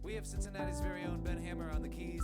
We have Cincinnati's very own Ben Hammer on the keys.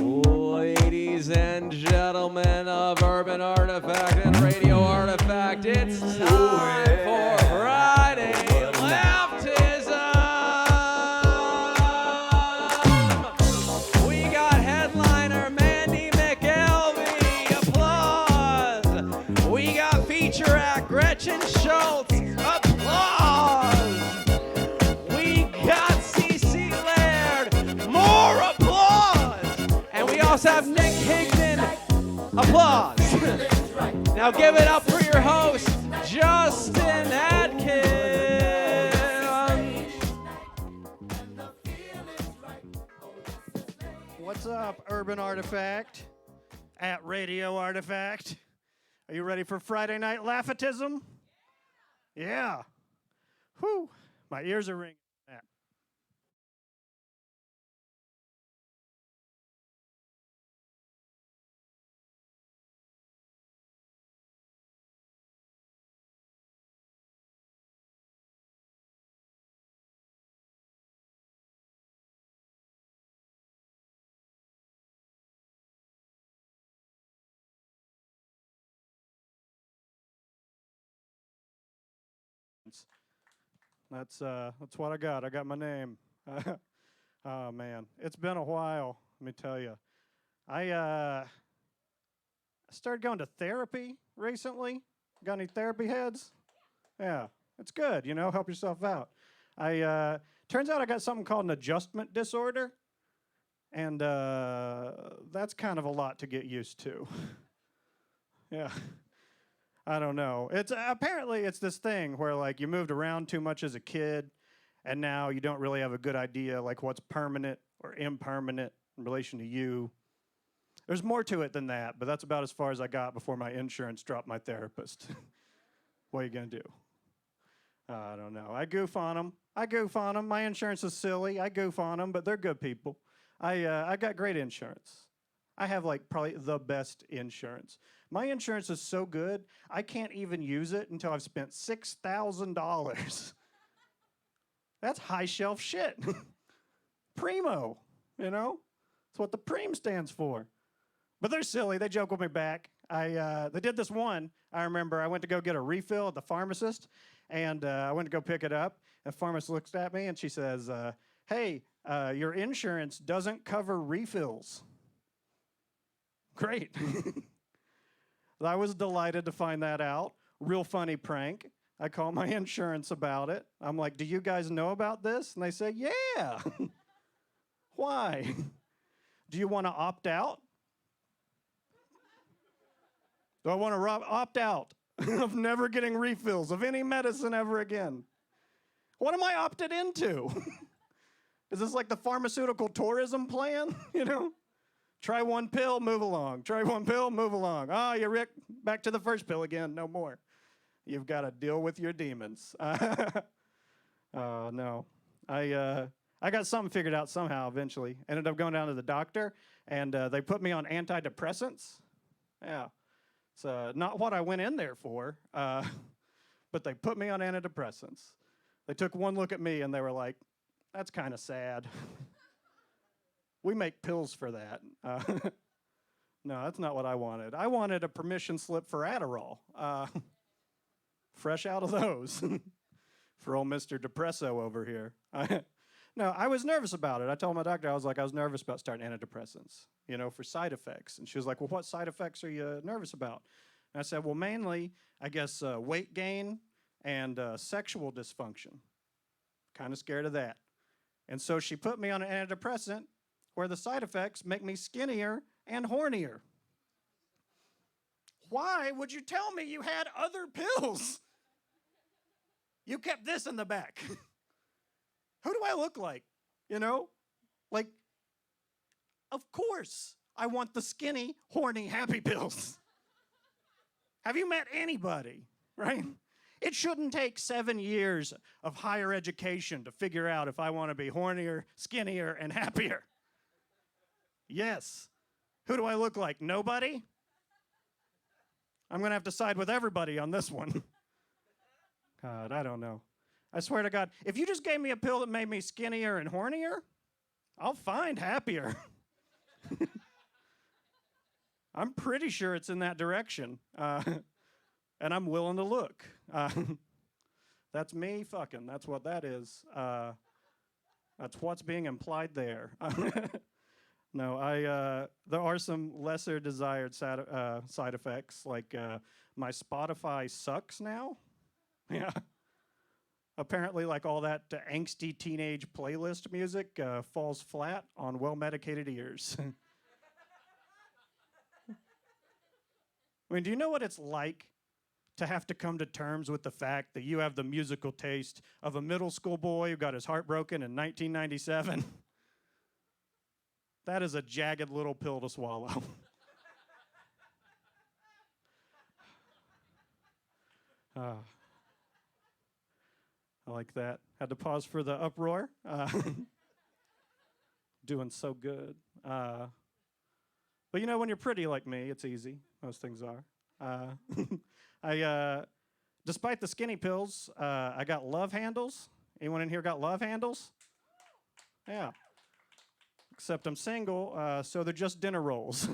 Ladies and gentlemen of Urban Artifact and Radio Artifact, it's time for Friday Laughtism! We got headliner Mandy McElvey, applause! We got feature act Gretchen Schultz, applause! We got CC Laird, more applause! And we also have Nick Higdon, applause! Now give it up for your host, Justin Adkins. What's up, Urban Artifact at Radio Artifact? Are you ready for Friday Night Laughtism? Yeah. Whew, my ears are ringing. That's what I got. I got my name. Oh man, it's been a while. Let me tell you. I started going to therapy recently. Got any therapy heads? Yeah, it's good. Help yourself out. I turns out I got something called an adjustment disorder, and that's kind of a lot to get used to. Yeah. I don't know. It's apparently it's this thing where like you moved around too much as a kid, and now you don't really have a good idea like what's permanent or impermanent in relation to you. There's more to it than that, but that's about as far as I got before my insurance dropped my therapist. What are you gonna do? I don't know. I goof on them. My insurance is silly. I goof on them, but they're good people. I got great insurance. I have like probably the best insurance. My insurance is so good, I can't even use it until I've spent $6,000. That's high shelf shit. Primo, That's what the Preem stands for. But they're silly. They joke with me back. They did this one. I remember I went to go get a refill at the pharmacist, and I went to go pick it up. And the pharmacist looks at me, and she says, hey, your insurance doesn't cover refills. Great. I was delighted to find that out. Real funny prank. I call my insurance about it. I'm like, do you guys know about this? And they say, yeah. Why? Do you want to opt out? Do I want to opt out of never getting refills of any medicine ever again? What am I opted into? Is this like the pharmaceutical tourism plan? Try one pill, move along. Try one pill, move along. Oh, you're Rick, back to the first pill again, no more. You've got to deal with your demons. Oh, no. I got something figured out somehow eventually. Ended up going down to the doctor, and they put me on antidepressants. Yeah. It's not what I went in there for, but they put me on antidepressants. They took one look at me, and they were like, that's kind of sad. We make pills for that. No, that's not what I wanted. I wanted a permission slip for Adderall. Fresh out of those for old Mr. Depresso over here. No, I was nervous about it. I told my doctor, I was nervous about starting antidepressants, for side effects. And she was like, well, what side effects are you nervous about? And I said, well, mainly, I guess, weight gain and sexual dysfunction. Kind of scared of that. And so she put me on an antidepressant where the side effects make me skinnier and hornier. Why would you tell me you had other pills? You kept this in the back. Who do I look like? Like, of course, I want the skinny, horny, happy pills. Have you met anybody, right? It shouldn't take 7 years of higher education to figure out if I want to be hornier, skinnier, and happier. Yes. Who do I look like? Nobody? I'm going to have to side with everybody on this one. God, I don't know. I swear to God, if you just gave me a pill that made me skinnier and hornier, I'll find happier. I'm pretty sure it's in that direction. And I'm willing to look. That's me fucking. That's what that is. That's what's being implied there. No, there are some lesser desired side effects, like my Spotify sucks now. Yeah. Apparently, like all that angsty teenage playlist music falls flat on well-medicated ears. I mean, do you know what it's like to have to come to terms with the fact that you have the musical taste of a middle school boy who got his heart broken in 1997? That is a jagged little pill to swallow. I like that. Had to pause for the uproar. Doing so good. But when you're pretty like me, it's easy. Most things are. Despite the skinny pills, I got love handles. Anyone in here got love handles? Yeah. Except I'm single, so they're just dinner rolls.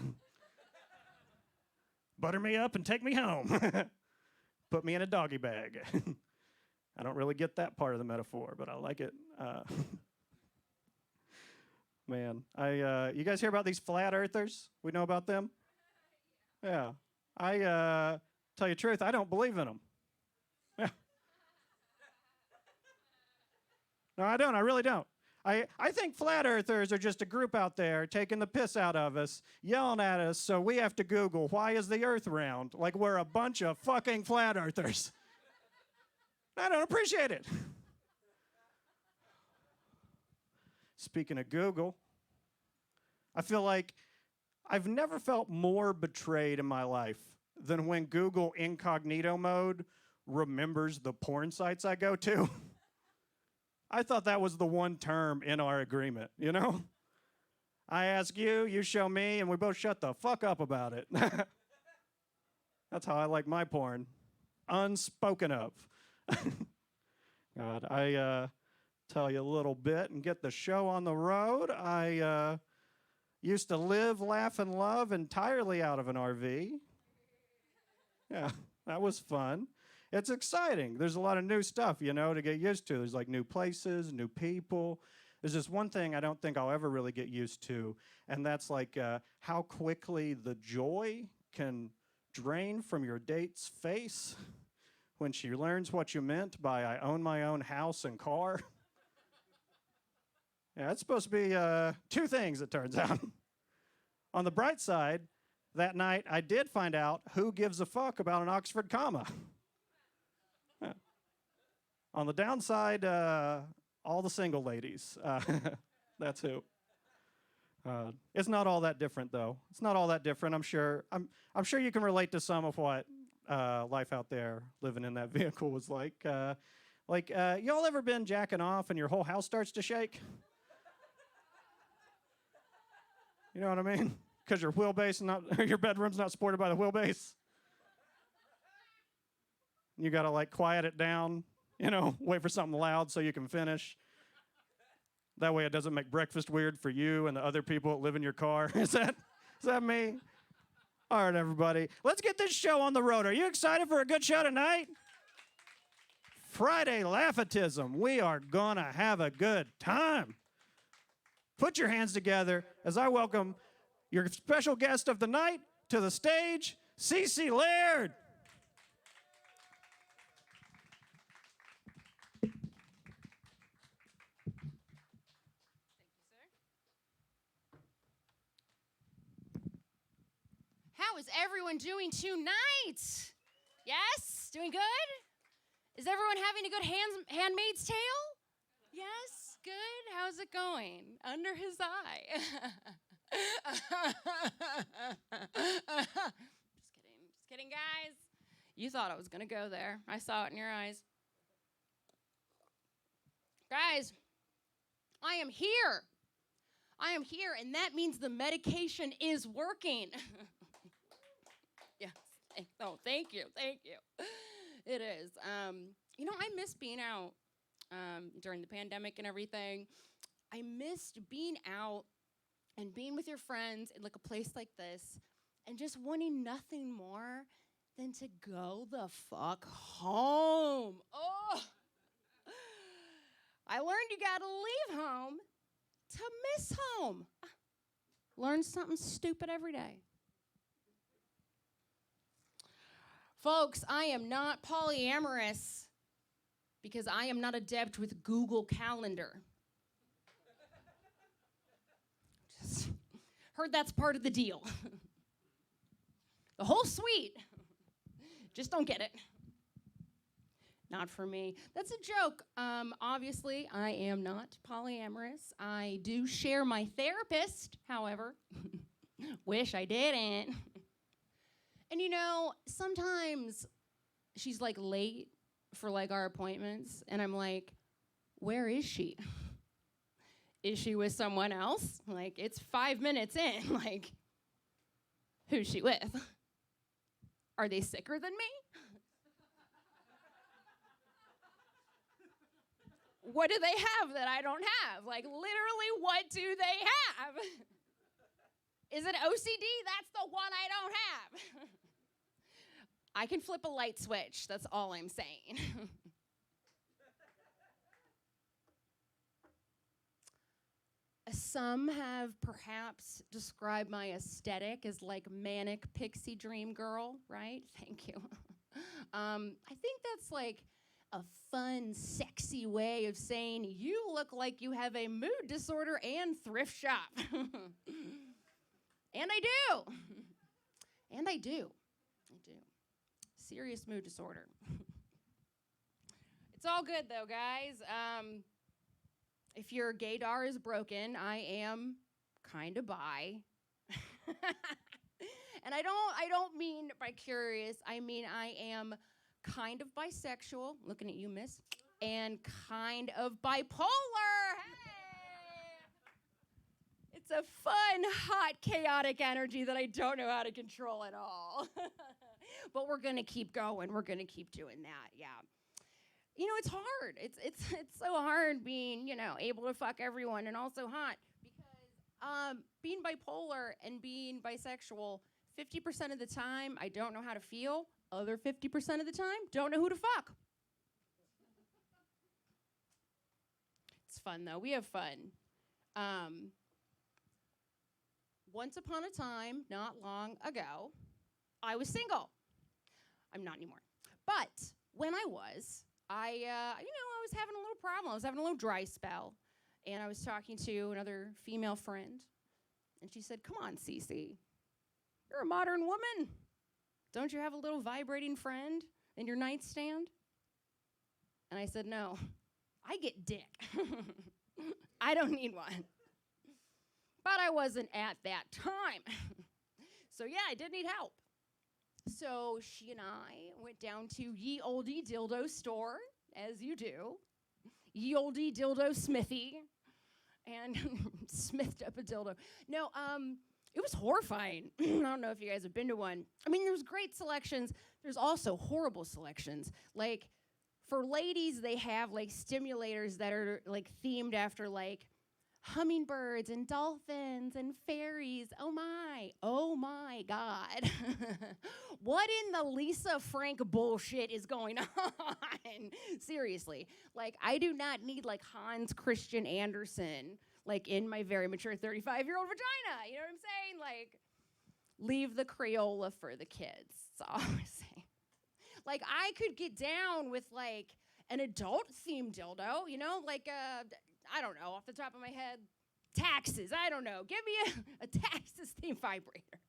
Butter me up and take me home. Put me in a doggy bag. I don't really get that part of the metaphor, but I like it. Man, you guys hear about these flat earthers? We know about them? Yeah. I tell you the truth, I don't believe in them. Yeah. No, I don't. I really don't. I think flat earthers are just a group out there taking the piss out of us, yelling at us, so we have to Google, why is the earth round? Like we're a bunch of fucking flat earthers. I don't appreciate it. Speaking of Google, I feel like I've never felt more betrayed in my life than when Google incognito mode remembers the porn sites I go to. I thought that was the one term in our agreement, you know? I ask you, you show me, and we both shut the fuck up about it. That's how I like my porn. Unspoken of. God, I tell you a little bit and get the show on the road. I used to live, laugh, and love entirely out of an RV. Yeah, that was fun. It's exciting. There's a lot of new stuff, you know, to get used to. There's like new places, new people. There's just one thing I don't think I'll ever really get used to, and that's like how quickly the joy can drain from your date's face when she learns what you meant by I own my own house and car. Yeah, it's supposed to be two things, it turns out. On the bright side, that night I did find out who gives a fuck about an Oxford comma. Yeah. On the downside, all the single ladies. That's who. It's not all that different, though. It's not all that different. I'm sure you can relate to some of what life out there living in that vehicle was like. Y'all ever been jacking off and your whole house starts to shake? You know what I mean? Because your wheelbase, your bedroom's not supported by the wheelbase. You gotta like quiet it down, you know, wait for something loud so you can finish. That way it doesn't make breakfast weird for you and the other people that live in your car. Is that me? All right, everybody. Let's get this show on the road. Are you excited for a good show tonight? Friday Laughtism. We are gonna have a good time. Put your hands together as I welcome your special guest of the night to the stage, Cece Laird. How is everyone doing tonight? Yes? Doing good? Is everyone having a good Handmaid's Tale? Yes? Good? How's it going? Under his eye. Just kidding, guys. You thought I was going to go there. I saw it in your eyes. Guys, I am here. I am here, and that means the medication is working. Yes. Oh, thank you. It is. You know, I miss being out during the pandemic and everything. I missed being out and being with your friends in like a place like this and just wanting nothing more than to go the fuck home. Oh, I learned you gotta leave home to miss home. Learn something stupid every day. Folks, I am not polyamorous because I am not adept with Google Calendar. Just heard that's part of the deal. The whole suite. Just don't get it. Not for me. That's a joke. Obviously, I am not polyamorous. I do share my therapist, however. Wish I didn't. And you know, sometimes she's like late for like our appointments, and I'm like, where is she? Is she with someone else? Like, it's 5 minutes in. Like, who's she with? Are they sicker than me? What do they have that I don't have? Like, literally, what do they have? Is it OCD? That's the one I don't have. I can flip a light switch. That's all I'm saying. Some have perhaps described my aesthetic as like manic pixie dream girl, right? Thank you. I think that's like a fun, sexy way of saying you look like you have a mood disorder and thrift shop. And I do. And I do. I do. Serious mood disorder. It's all good though, guys. If your gaydar is broken, I am kind of bi. And I don't mean by curious. I mean I am kind of bisexual. Looking at you, miss. And kind of bipolar. Hey! It's a fun, hot, chaotic energy that I don't know how to control at all. But we're going to keep going. We're going to keep doing that. Yeah. You know, it's hard. It's so hard being, able to fuck everyone and also hot because being bipolar and being bisexual, 50% of the time I don't know how to feel. Other 50% of the time, don't know who to fuck. It's fun though. We have fun. Once upon a time, not long ago, I was single. I'm not anymore. But when I was, I was having a little problem. I was having a little dry spell. And I was talking to another female friend. And she said, "Come on, Cece. You're a modern woman. Don't you have a little vibrating friend in your nightstand?" And I said, "No, I get dick. I don't need one." But I wasn't at that time. So yeah, I did need help. So she and I went down to Ye Olde Dildo store, as you do. Ye Olde Dildo Smithy. And smithed up a dildo. No, it was horrifying. I don't know if you guys have been to one. I mean, there's great selections. There's also horrible selections. Like, for ladies, they have, like, stimulators that are, like, themed after, like, hummingbirds and dolphins and fairies. Oh my God. What in the Lisa Frank bullshit is going on? Seriously. Like, I do not need like Hans Christian Andersen, like in my very mature 35-year-old vagina. You know what I'm saying? Like, leave the Crayola for the kids. That's all I'm saying. Like, I could get down with like an adult themed dildo, like I don't know, off the top of my head, taxes. I don't know. Give me a taxes themed vibrator.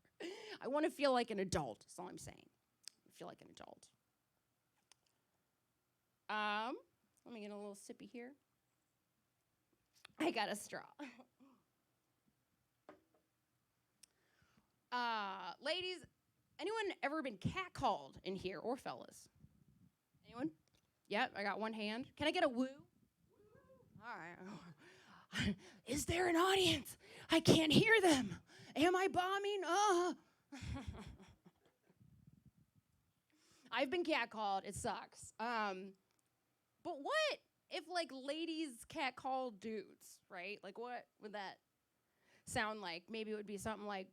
I want to feel like an adult. That's all I'm saying. I feel like an adult. Let me get a little sippy here. I got a straw. Ladies, anyone ever been catcalled in here, or fellas? Anyone? Yep, I got one hand. Can I get a woo? All right. Is there an audience? I can't hear them. Am I bombing? I've been catcalled. It sucks. But what if, like, ladies catcall dudes, right? Like, what would that sound like? Maybe it would be something like,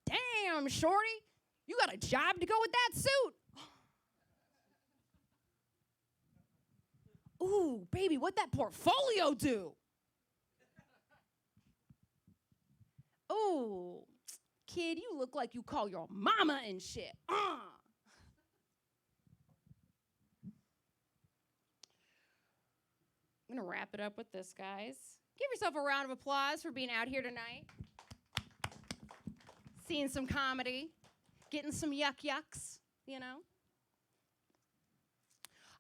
"Damn, shorty, you got a job to go with that suit." "Ooh, baby, what that portfolio do?" "Ooh, kid, you look like you call your mama and shit." I'm going to wrap it up with this, guys. Give yourself a round of applause for being out here tonight. Seeing some comedy. Getting some yucks,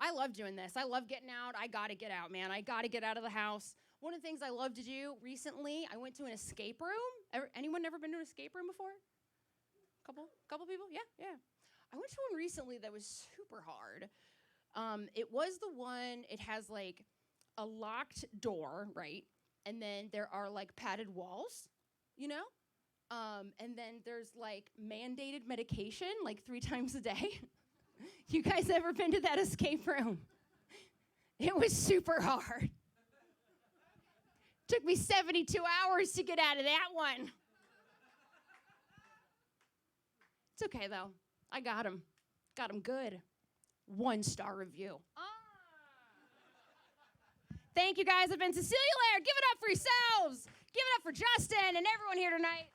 I love doing this. I love getting out. I got to get out, man. I got to get out of the house. One of the things I love to do recently, I went to an escape room. Anyone ever been to an escape room before? Couple people? Yeah. I went to one recently that was super hard. It was the one, it has like a locked door, right? And then there are like padded walls, and then there's like mandated medication like 3 times a day. You guys ever been to that escape room? It was super hard. Took me 72 hours to get out of that one. It's okay though. I got him. Got him good. 1-star review. Thank you guys. I've been Cecilia Laird. Give it up for yourselves. Give it up for Justin and everyone here tonight.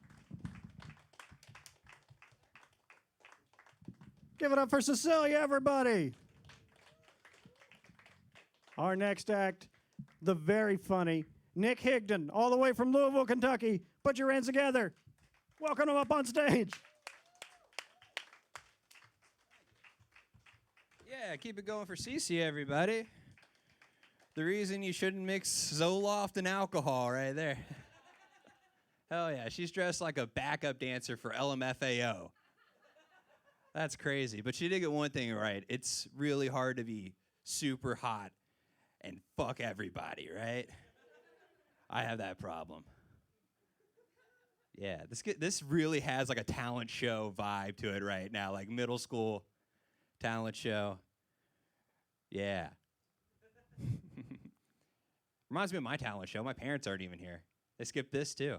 Give it up for Cecilia, everybody. Our next act, the very funny Nick Higdon, all the way from Louisville, Kentucky. Put your hands together. Welcome him up on stage. Yeah, keep it going for Cece, everybody. The reason you shouldn't mix Zoloft and alcohol right there. Hell yeah, she's dressed like a backup dancer for LMFAO. That's crazy, but she did get one thing right. It's really hard to be super hot and fuck everybody, right? I have that problem. Yeah, this really has like a talent show vibe to it right now, like middle school talent show. Yeah. Reminds me of my talent show. My parents aren't even here. They skipped this too.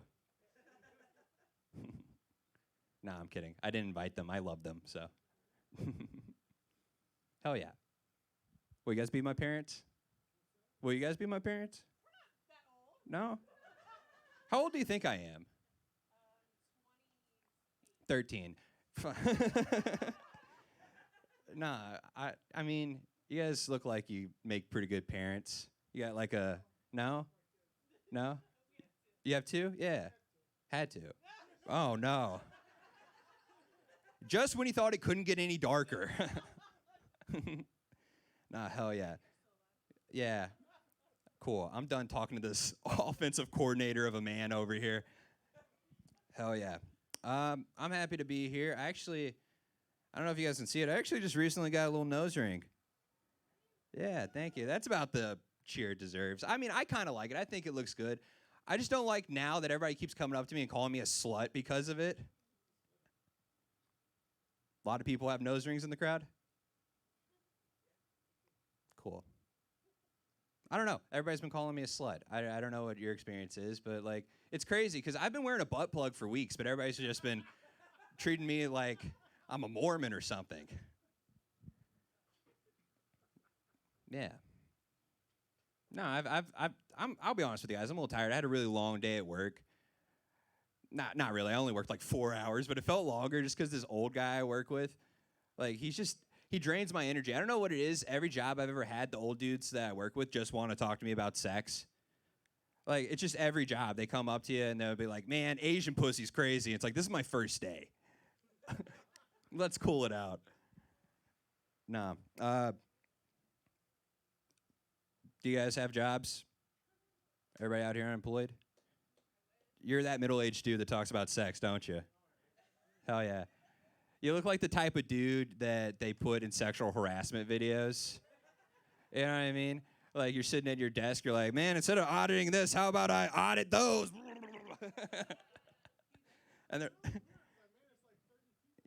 Nah, I'm kidding. I didn't invite them. I love them, so. Hell yeah. Will you guys be my parents? Will you guys be my parents? We're not that old. No? How old do you think I am? 13. Nah, I mean, you guys look like you make pretty good parents. You got like a, no? No? You have two? Yeah. Had to. Oh, no. Just when you thought it couldn't get any darker. Nah, hell yeah. Yeah. Cool. I'm done talking to this offensive coordinator of a man over here. Hell yeah. I'm happy to be here. I don't know if you guys can see it. I actually just recently got a little nose ring. Yeah, thank you. That's about the cheer it deserves. I mean, I kind of like it. I think it looks good. I just don't like now that everybody keeps coming up to me and calling me a slut because of it. A lot of people have nose rings in the crowd. Cool. I don't know. Everybody's been calling me a slut. I don't know what your experience is, but like, it's crazy because I've been wearing a butt plug for weeks, but everybody's just been treating me like I'm a Mormon or something. Yeah. No, I'll be honest with you guys. I'm a little tired. I had a really long day at work. Not really. I only worked like 4 hours, but it felt longer just because this old guy I work with, like, he drains my energy. I don't know what it is. Every job I've ever had, the old dudes that I work with just want to talk to me about sex. Like, it's just every job. They come up to you and they'll be like, man, Asian pussy's crazy. It's like, this is my first day. Let's cool it out. No. Do you guys have jobs? Everybody out here unemployed? You're that middle-aged dude that talks about sex, don't you? Hell yeah. You look like the type of dude that they put in sexual harassment videos. You know what I mean? Like, you're sitting at your desk, you're like, man, instead of auditing this, how about I audit those? And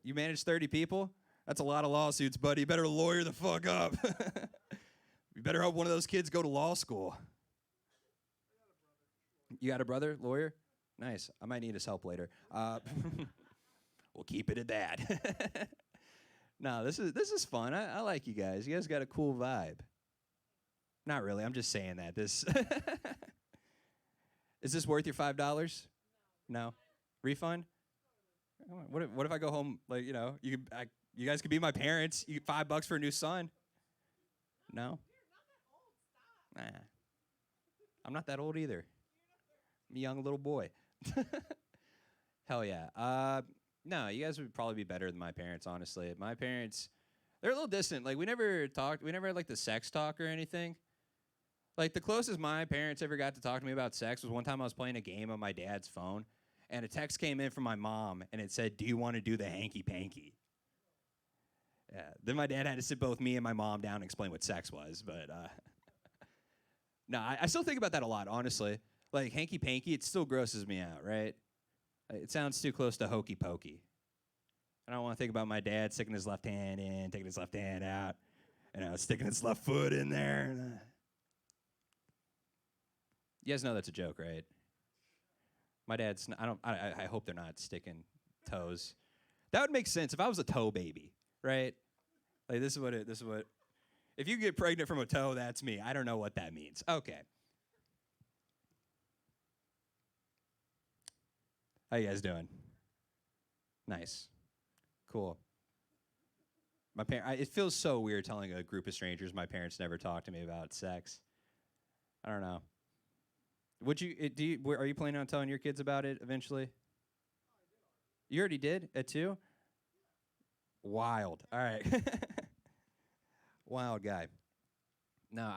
you manage 30 people? That's a lot of lawsuits, buddy. You better lawyer the fuck up. You better hope one of those kids go to law school. You got a brother, lawyer? Nice. I might need his help later. We'll keep it at that. No, this is fun. I like you guys. You guys got a cool vibe. Not really. I'm just saying that. This is this worth your $5? No. Refund? What if I go home? Like, you know, you guys could be my parents. You get $5 for a new son. No. Nah. I'm not that old either. I'm a young little boy. Hell yeah. No, you guys would probably be better than my parents, honestly. My parents, they're a little distant. Like, we never talked. We never had, like, the sex talk or anything. Like, the closest my parents ever got to talk to me about sex was one time I was playing a game on my dad's phone, and a text came in from my mom, and it said, do you want to do the hanky-panky? Yeah. Then my dad had to sit both me and my mom down and explain what sex was, but no, I still think about that a lot, honestly. Like, hanky-panky, it still grosses me out, right? It sounds too close to hokey-pokey. I don't want to think about my dad sticking his left hand in, taking his left hand out, sticking his left foot in there. You guys know that's a joke, right? My dad's, I hope they're not sticking toes. That would make sense if I was a toe baby, right? Like, this is what, if you get pregnant from a toe, that's me. I don't know what that means. Okay. How you guys doing? Nice. Cool. It feels so weird telling a group of strangers my parents never talked to me about sex. I don't know. Are you planning on telling your kids about it eventually? You already did at 2? Wild. All right. Wild guy. No,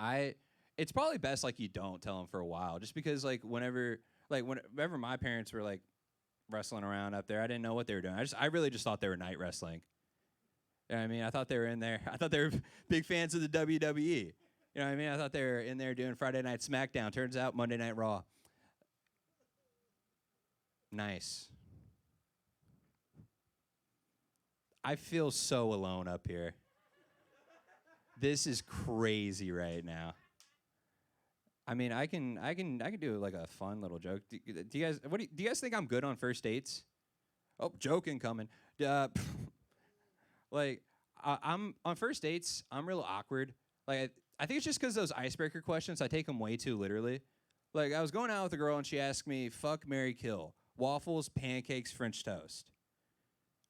it's probably best like you don't tell them for a while, just because whenever my parents were like wrestling around up there, I didn't know what they were doing. I really just thought they were night wrestling. You know what I mean? I thought they were in there. I thought they were big fans of the WWE. You know what I mean? I thought they were in there doing Friday Night SmackDown. Turns out Monday Night Raw. Nice. I feel so alone up here. This is crazy right now. I mean, I can do like a fun little joke. Do you guys think I'm good on first dates? Oh, joke incoming. I'm on first dates. I'm real awkward. Like I think it's just because those icebreaker questions, I take them way too literally. Like I was going out with a girl and she asked me, "Fuck, marry, kill: waffles, pancakes, French toast."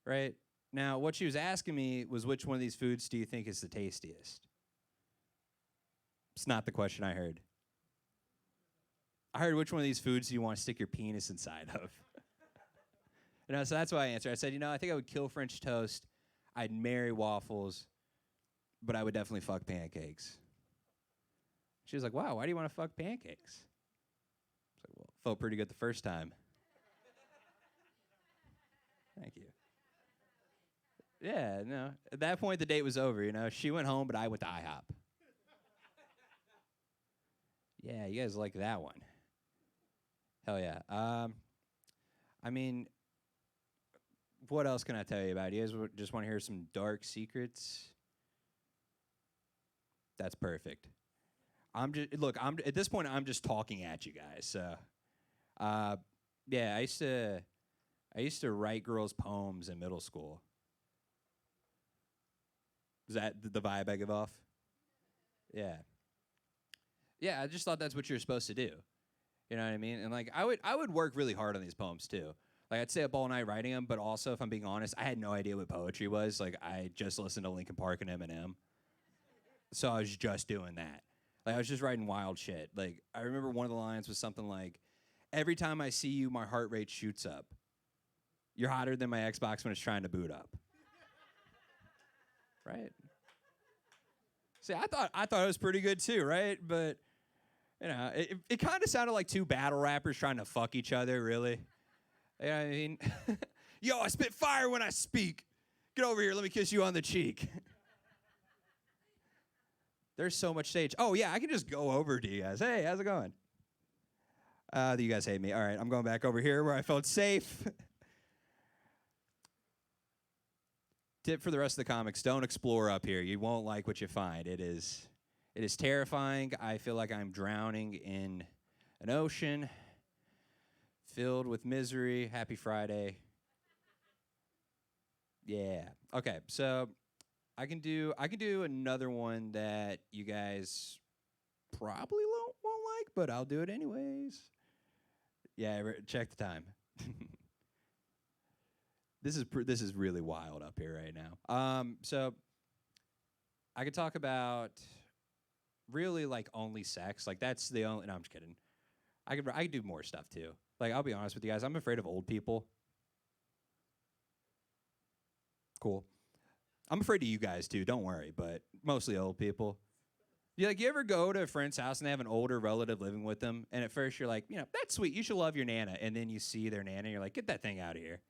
Right? Now, what she was asking me was, which one of these foods do you think is the tastiest? It's not the question I heard. I heard, which one of these foods do you want to stick your penis inside of? So that's why I answered. I said, I think I would kill French toast. I'd marry waffles, but I would definitely fuck pancakes. She was like, "Wow, why do you want to fuck pancakes?" I was like, "Well, felt pretty good the first time." Thank you. Yeah, no. At that point, the date was over, She went home, but I went to IHOP. Yeah, you guys like that one. Hell yeah. I mean, what else can I tell you about? You guys just want to hear some dark secrets? That's perfect. I'm at this point, I'm just talking at you guys. So, yeah, I used to write girls' poems in middle school. Is that the vibe I give off? Yeah. Yeah, I just thought that's what you're supposed to do. You know what I mean? And I would work really hard on these poems too. Like I'd stay up all night writing them, but also, if I'm being honest, I had no idea what poetry was. Like I just listened to Linkin Park and Eminem, so I was just doing that. Like I was just writing wild shit. Like I remember one of the lines was something like, "Every time I see you, my heart rate shoots up. You're hotter than my Xbox when it's trying to boot up." Right? See, I thought it was pretty good too, right? But it kind of sounded like two battle rappers trying to fuck each other, really. You know what I mean? "Yo, I spit fire when I speak. Get over here, let me kiss you on the cheek." There's so much stage. Oh yeah, I can just go over to you guys. "Hey, how's it going?" You guys hate me. All right, I'm going back over here where I felt safe. Tip for the rest of the comics: don't explore up here. You won't like what you find. It is terrifying. I feel like I'm drowning in an ocean filled with misery. Happy Friday. Yeah. Okay, so I can do another one that you guys probably won't like, but I'll do it anyways. Yeah, check the time. This is really wild up here right now. So I could talk about really like only sex. Like that's the only. No, I'm just kidding. I could do more stuff too. Like I'll be honest with you guys, I'm afraid of old people. Cool. I'm afraid of you guys too. Don't worry, but mostly old people. You ever go to a friend's house and they have an older relative living with them, and at first you're like, that's sweet. You should love your nana, and then you see their nana, and you're like, get that thing out of here.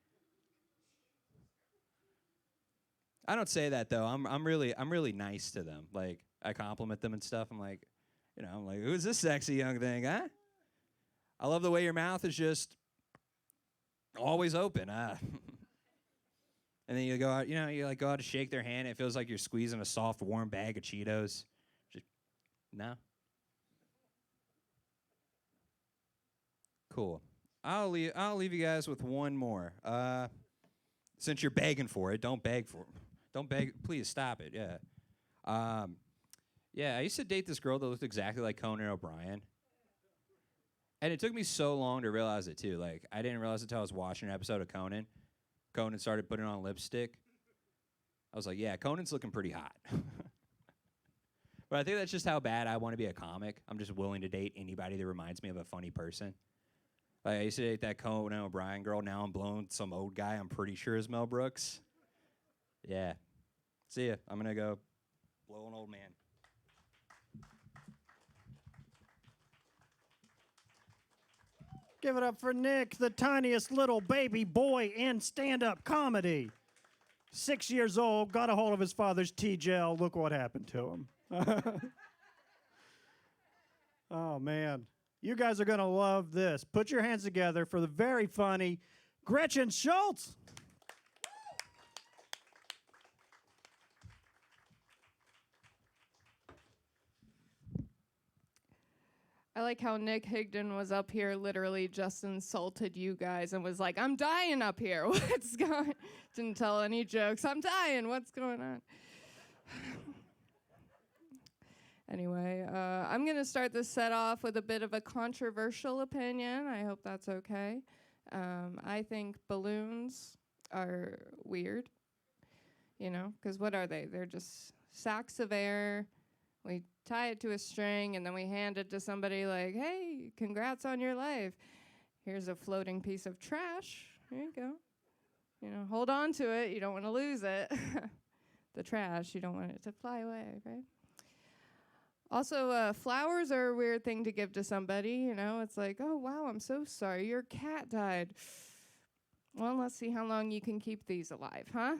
I don't say that though. I'm really nice to them. Like I compliment them and stuff. I'm like, who's this sexy young thing, huh? I love the way your mouth is just always open. And then you go out, you go out to shake their hand. It feels like you're squeezing a soft, warm bag of Cheetos. Just no. Cool. I'll leave you guys with one more. Since you're begging for it, don't beg for it. Don't beg. Please stop it. Yeah. Yeah. I used to date this girl that looked exactly like Conan O'Brien. And it took me so long to realize it too. Like I didn't realize it until I was watching an episode of Conan. Conan started putting on lipstick. I was like, yeah, Conan's looking pretty hot. But I think that's just how bad I want to be a comic. I'm just willing to date anybody that reminds me of a funny person. Like I used to date that Conan O'Brien girl. Now I'm blowing some old guy I'm pretty sure is Mel Brooks. Yeah. See ya. I'm going to go blow an old man. Give it up for Nick, the tiniest little baby boy in stand-up comedy. 6 years old, got a hold of his father's T-gel. Look what happened to him. Oh, man. You guys are going to love this. Put your hands together for the very funny Gretchen Schultz. I like how Nick Higdon was up here, literally just insulted you guys and was like, I'm dying up here. What's going? Didn't tell any jokes. I'm dying. What's going on? Anyway, I'm going to start this set off with a bit of a controversial opinion. I hope that's okay. I think balloons are weird, you know, because what are they? They're just sacks of air. We tie it to a string, and then we hand it to somebody like, hey, congrats on your life. Here's a floating piece of trash. There you go. You know, hold on to it. You don't want to lose it. The trash, you don't want it to fly away, right? Also, flowers are a weird thing to give to somebody, you know. It's like, oh, wow, I'm so sorry. Your cat died. Well, let's see how long you can keep these alive, huh?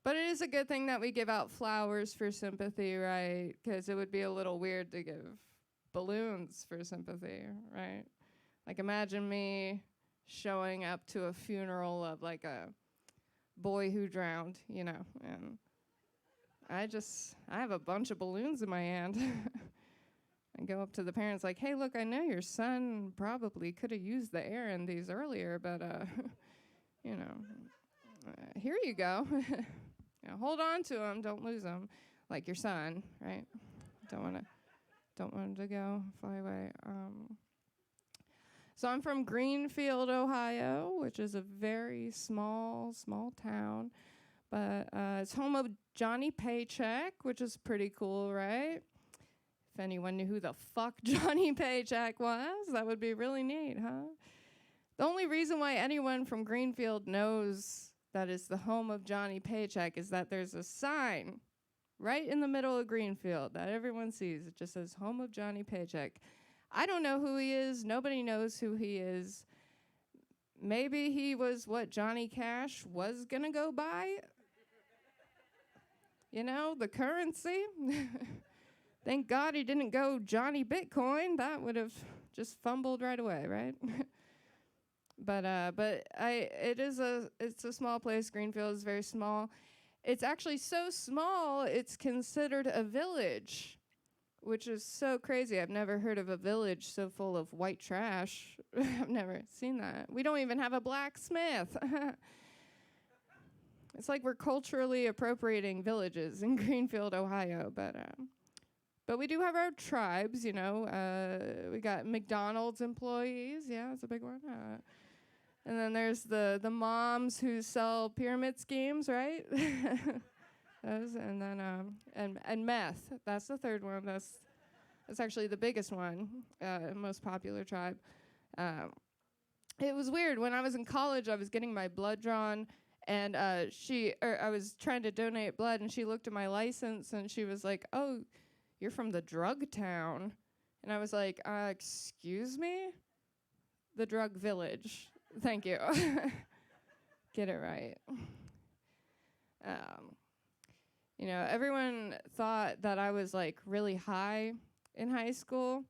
But it is a good thing that we give out flowers for sympathy, right? Because it would be a little weird to give balloons for sympathy, right? Like, imagine me showing up to a funeral of, like, a boy who drowned, you know, and I have a bunch of balloons in my hand. I go up to the parents like, hey, look, I know your son probably could have used the air in these earlier, but, you know, here you go. You know, hold on to them, don't lose them, like your son, right? Don't want him to go fly away. So I'm from Greenfield, Ohio, which is a very small town, but it's home of Johnny Paycheck, which is pretty cool, right? If anyone knew who the fuck Johnny Paycheck was, that would be really neat, huh? The only reason why anyone from Greenfield knows that is the home of Johnny Paycheck is that there's a sign right in the middle of Greenfield that everyone sees. It just says, home of Johnny Paycheck. I don't know who he is. Nobody knows who he is. Maybe he was what Johnny Cash was going to go by. You know, the currency. Thank God he didn't go Johnny Bitcoin. That would have just fumbled right away, right? But it's a small place. Greenfield is very small. It's actually so small, it's considered a village, which is so crazy. I've never heard of a village so full of white trash. I've never seen that. We don't even have a blacksmith. It's like we're culturally appropriating villages in Greenfield, Ohio, but we do have our tribes, you know. We got McDonald's employees. Yeah, that's a big one. And then there's the moms who sell pyramid schemes, right? Those, and then and meth. That's the third one. That's actually the biggest one, most popular tribe. It was weird. When I was in college, I was getting my blood drawn, and I was trying to donate blood, and she looked at my license, and she was like, "Oh, you're from the drug town," and I was like, "Excuse me, the drug village." Thank you. Get it right. You know, everyone thought that I was like really high in high school.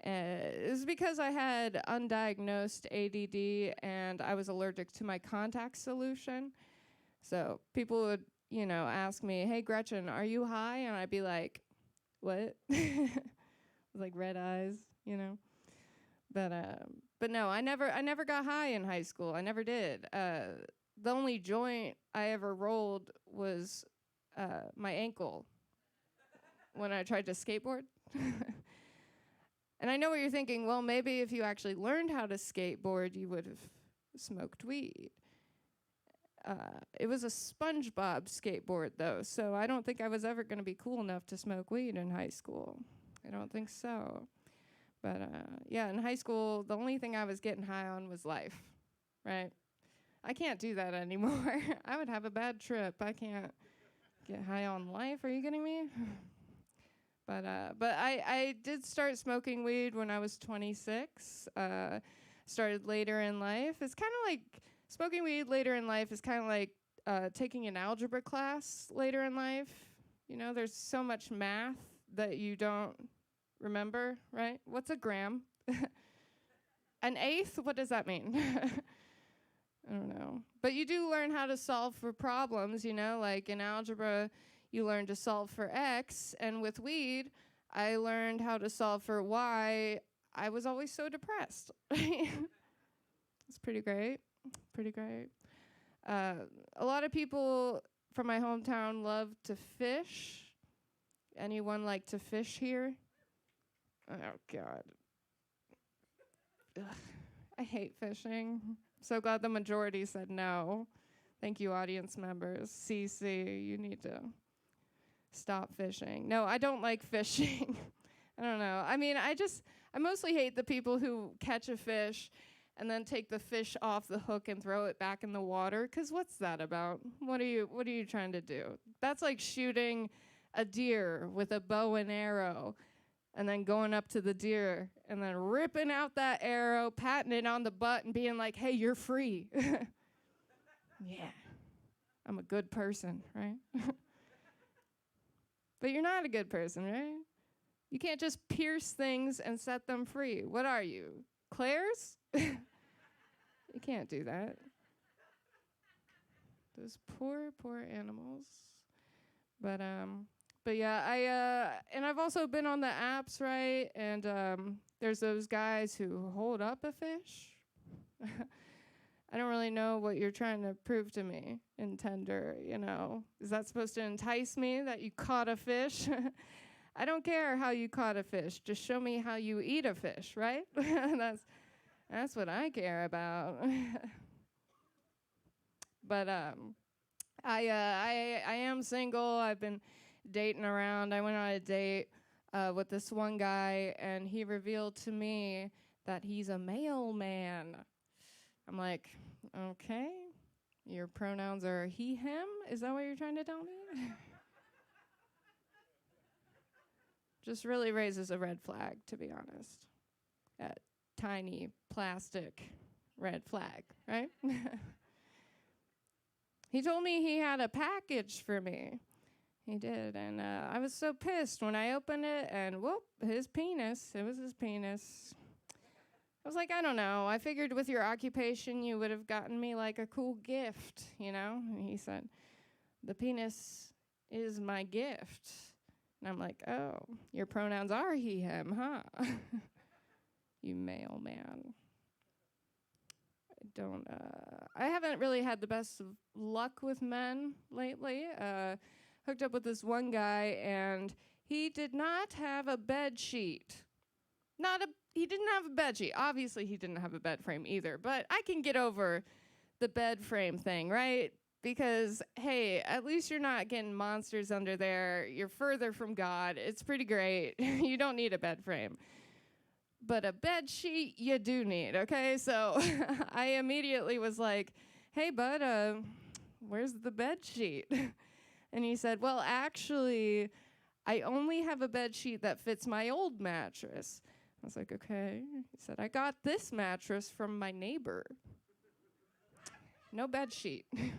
It was because I had undiagnosed ADD and I was allergic to my contact solution. So people would, you know, ask me, "Hey, Gretchen, are you high?" And I'd be like, "What?" Like red eyes, you know. But no, I never got high in high school. I never did. The only joint I ever rolled was my ankle when I tried to skateboard. And I know what you're thinking, well, maybe if you actually learned how to skateboard, you would have smoked weed. It was a SpongeBob skateboard, though, so I don't think I was ever going to be cool enough to smoke weed in high school. I don't think so. But, yeah, in high school, the only thing I was getting high on was life, right? I can't do that anymore. I would have a bad trip. I can't get high on life. Are you kidding me? But I did start smoking weed when I was 26. Started later in life. It's kind of like smoking weed later in life is kind of like taking an algebra class later in life. You know, there's so much math that you don't remember, right? What's a gram? An eighth? What does that mean? I don't know. But you do learn how to solve for problems, you know, like in algebra, you learn to solve for x, and with weed, I learned how to solve for y. I was always so depressed. It's pretty great. Pretty great. A lot of people from my hometown love to fish. Anyone like to fish here? Oh, God. Ugh. I hate fishing. So glad the majority said no. Thank you, audience members. CC, you need to stop fishing. No, I don't like fishing. I don't know. I mean, I mostly hate the people who catch a fish and then take the fish off the hook and throw it back in the water. 'Cause what's that about? What are you trying to do? That's like shooting a deer with a bow and arrow and then going up to the deer and then ripping out that arrow, patting it on the butt and being like, hey, you're free. Yeah, I'm a good person, right? But you're not a good person, right? You can't just pierce things and set them free. What are you, Claire's? You can't do that. Those poor, poor animals. But yeah, and I've also been on the apps, right? And there's those guys who hold up a fish. I don't really know what you're trying to prove to me in Tinder, you know. Is that supposed to entice me that you caught a fish? I don't care how you caught a fish. Just show me how you eat a fish, right? That's what I care about. But I am single. I've been dating around. I went on a date with this one guy, and he revealed to me that he's a mailman. I'm like, okay, your pronouns are he, him? Is that what you're trying to tell me? Just really raises a red flag, to be honest. That tiny plastic red flag, right? He told me he had a package for me. He did, and I was so pissed when I opened it, and whoop, his penis. It was his penis. I was like, I don't know. I figured with your occupation, you would have gotten me like a cool gift, you know? And he said, the penis is my gift. And I'm like, oh, your pronouns are he, him, huh? You mailman. I haven't really had the best of luck with men lately. Hooked up with this one guy, and he did not have a bed sheet. He didn't have a bed sheet. Obviously, he didn't have a bed frame either, but I can get over the bed frame thing, right? Because, hey, at least you're not getting monsters under there. You're further from God. It's pretty great. You don't need a bed frame. But a bed sheet, you do need, okay? So I immediately was like, hey, bud, where's the bed sheet? And he said, well, actually, I only have a bed sheet that fits my old mattress. I was like, okay. He said, I got this mattress from my neighbor. No bed sheet. It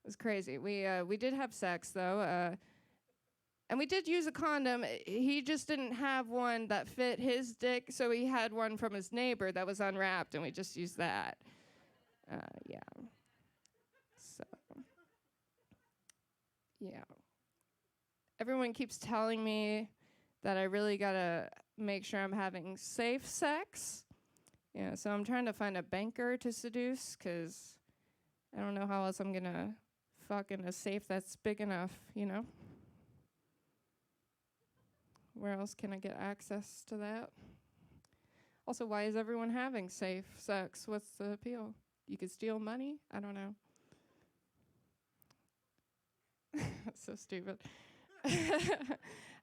was crazy. We did have sex, though. And we did use a condom. He just didn't have one that fit his dick, so he had one from his neighbor that was unwrapped, and we just used that. Yeah. So, yeah. Everyone keeps telling me that I really gotta make sure I'm having safe sex. Yeah, so I'm trying to find a banker to seduce, 'cause I don't know how else I'm gonna fuck in a safe that's big enough, you know? Where else can I get access to that? Also, why is everyone having safe sex? What's the appeal? You could steal money? I don't know. So stupid.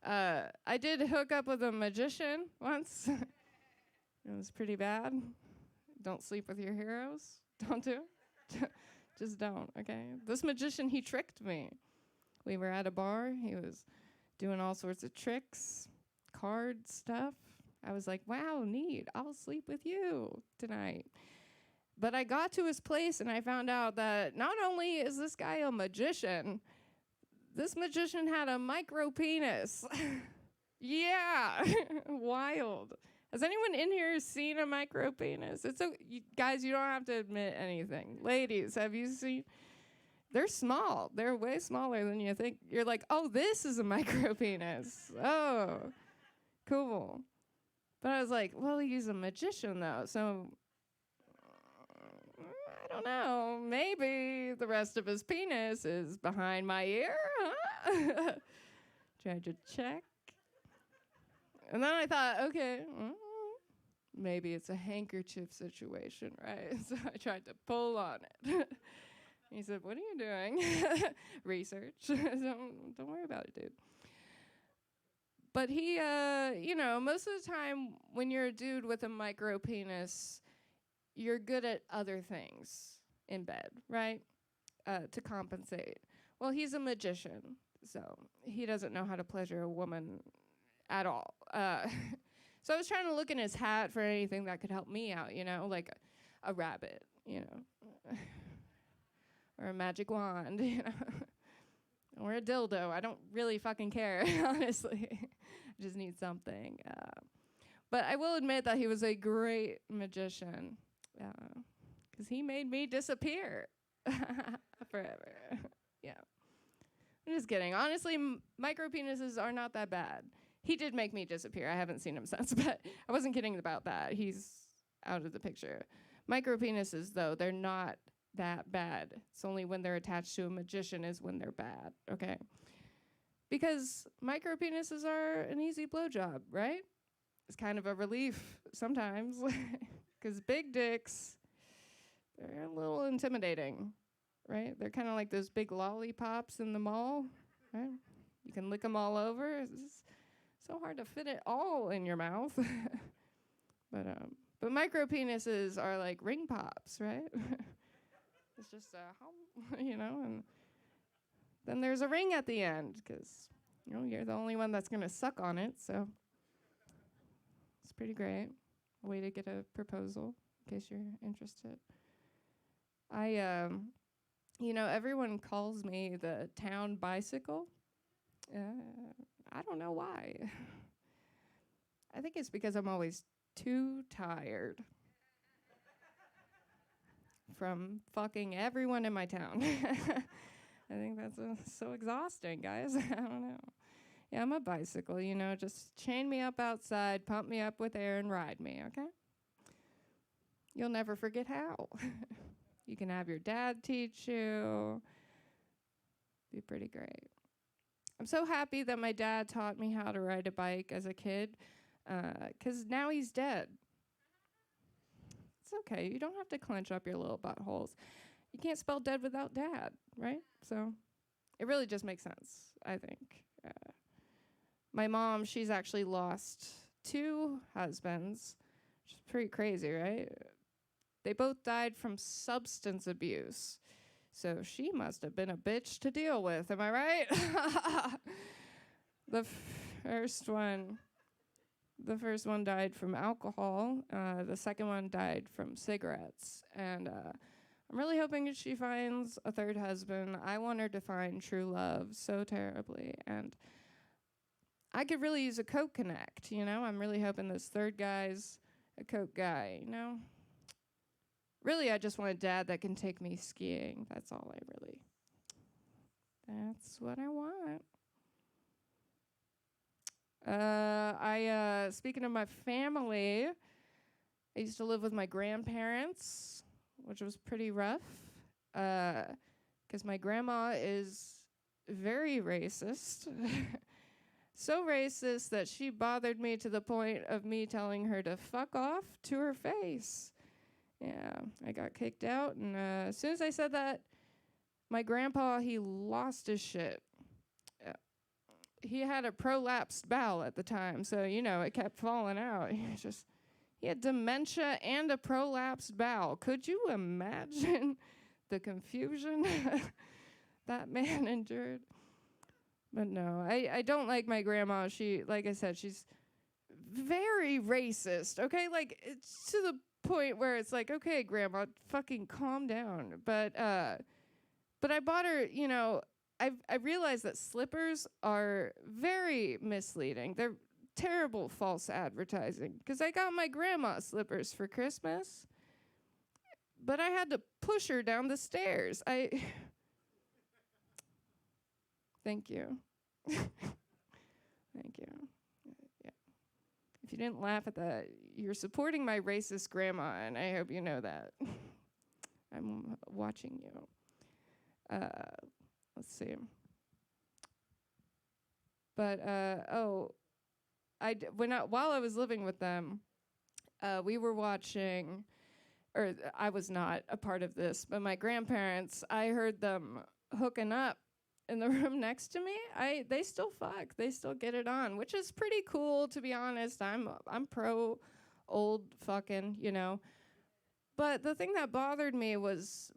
I did hook up with a magician once. It was pretty bad. Don't sleep with your heroes. Don't do it. Just don't, okay? This magician, he tricked me. We were at a bar. He was doing all sorts of tricks, card stuff. I was like, wow, neat. I'll sleep with you tonight. But I got to his place and I found out that not only is this guy a magician, this magician had a micro penis. Yeah, wild. Has anyone in here seen a micro penis? It's guys, you don't have to admit anything. Ladies, have you seen? They're small. They're way smaller than you think. You're like, oh, this is a micro penis. Oh, cool. But I was like, well, he's a magician, though, so I don't know. Maybe the rest of his penis is behind my ear, huh? Tried to check. And then I thought, okay, maybe it's a handkerchief situation, right? So I tried to pull on it. He said, what are you doing? Research. Don't worry about it, dude. But he, most of the time when you're a dude with a micro penis, you're good at other things in bed, right? To compensate. Well, he's a magician, so he doesn't know how to pleasure a woman at all. So I was trying to look in his hat for anything that could help me out, like a rabbit, or a magic wand, or a dildo. I don't really fucking care, honestly. I just need something. But I will admit that he was a great magician, because he made me disappear forever. Yeah. I'm just kidding. Honestly, micro penises are not that bad. He did make me disappear. I haven't seen him since, but I wasn't kidding about that. He's out of the picture. Micro penises, though, they're not that bad. It's only when they're attached to a magician is when they're bad, okay? Because micro penises are an easy blowjob, right? It's kind of a relief sometimes, because big dicks, they're a little intimidating, right? They're kind of like those big lollipops in the mall, right? You can lick them all over. It's so hard to fit it all in your mouth. But micro penises are like ring pops, right? It's just and then there's a ring at the end because you're the only one that's gonna suck on it. So it's pretty great. A way to get a proposal in case you're interested. Everyone calls me the town bicycle. I don't know why. I think it's because I'm always too tired from fucking everyone in my town. I think that's so exhausting, guys. I don't know. Yeah, I'm a bicycle, just chain me up outside, pump me up with air, and ride me, okay? You'll never forget how. You can have your dad teach you. Be pretty great. I'm so happy that my dad taught me how to ride a bike as a kid, because now he's dead. It's okay. You don't have to clench up your little buttholes. You can't spell dead without dad, right? So it really just makes sense, I think. My mom, she's actually lost 2 husbands, which is pretty crazy, right? They both died from substance abuse. So she must have been a bitch to deal with, am I right? The first one died from alcohol. The second one died from cigarettes. And I'm really hoping that she finds a third husband. I want her to find true love so terribly. And I could really use a coke connect, I'm really hoping this third guy's a coke guy, Really, I just want a dad that can take me skiing. That's what I want. Speaking of my family, I used to live with my grandparents, which was pretty rough, because my grandma is very racist. So racist that she bothered me to the point of me telling her to fuck off to her face. Yeah, I got kicked out, and as soon as I said that, my grandpa, he lost his shit. He had a prolapsed bowel at the time, so, it kept falling out. He had dementia and a prolapsed bowel. Could you imagine the confusion that man endured? But no, I don't like my grandma. She, like I said, she's very racist, okay? Like, it's to the point where it's like, okay, grandma, fucking calm down. But I bought her, I realized that slippers are very misleading. They're terrible false advertising. Because I got my grandma slippers for Christmas, but I had to push her down the stairs. Thank you. Thank you. Yeah. If you didn't laugh at that, you're supporting my racist grandma, and I hope you know that. I'm watching you. Let's see. But while I was living with them, we were watching, or I was not a part of this, but my grandparents, I heard them hooking up in the room next to me. They still fuck. They still get it on, which is pretty cool, to be honest. I'm pro old fucking, But the thing that bothered me was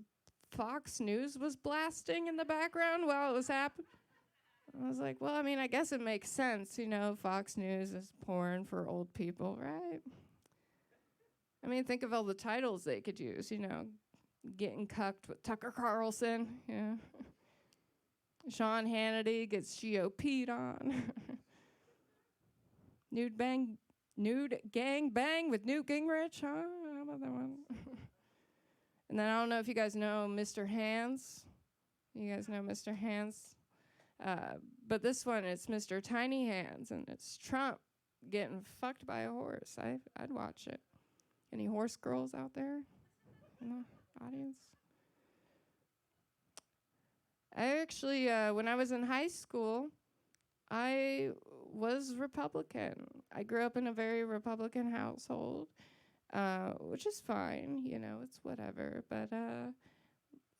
Fox News was blasting in the background while it was happening. I was like, well, I guess it makes sense, Fox News is porn for old people, right? Think of all the titles they could use, Getting Cucked with Tucker Carlson, Sean Hannity gets GOP'd on. Nude gang bang with Newt Gingrich, huh? How about that one? And then I don't know if you guys know Mr. Hands. You guys know Mr. Hands? But this one, it's Mr. Tiny Hands, and it's Trump getting fucked by a horse. I'd watch it. Any horse girls out there in the audience? I actually, when I was in high school, I was Republican. I grew up in a very Republican household, which is fine, it's whatever. But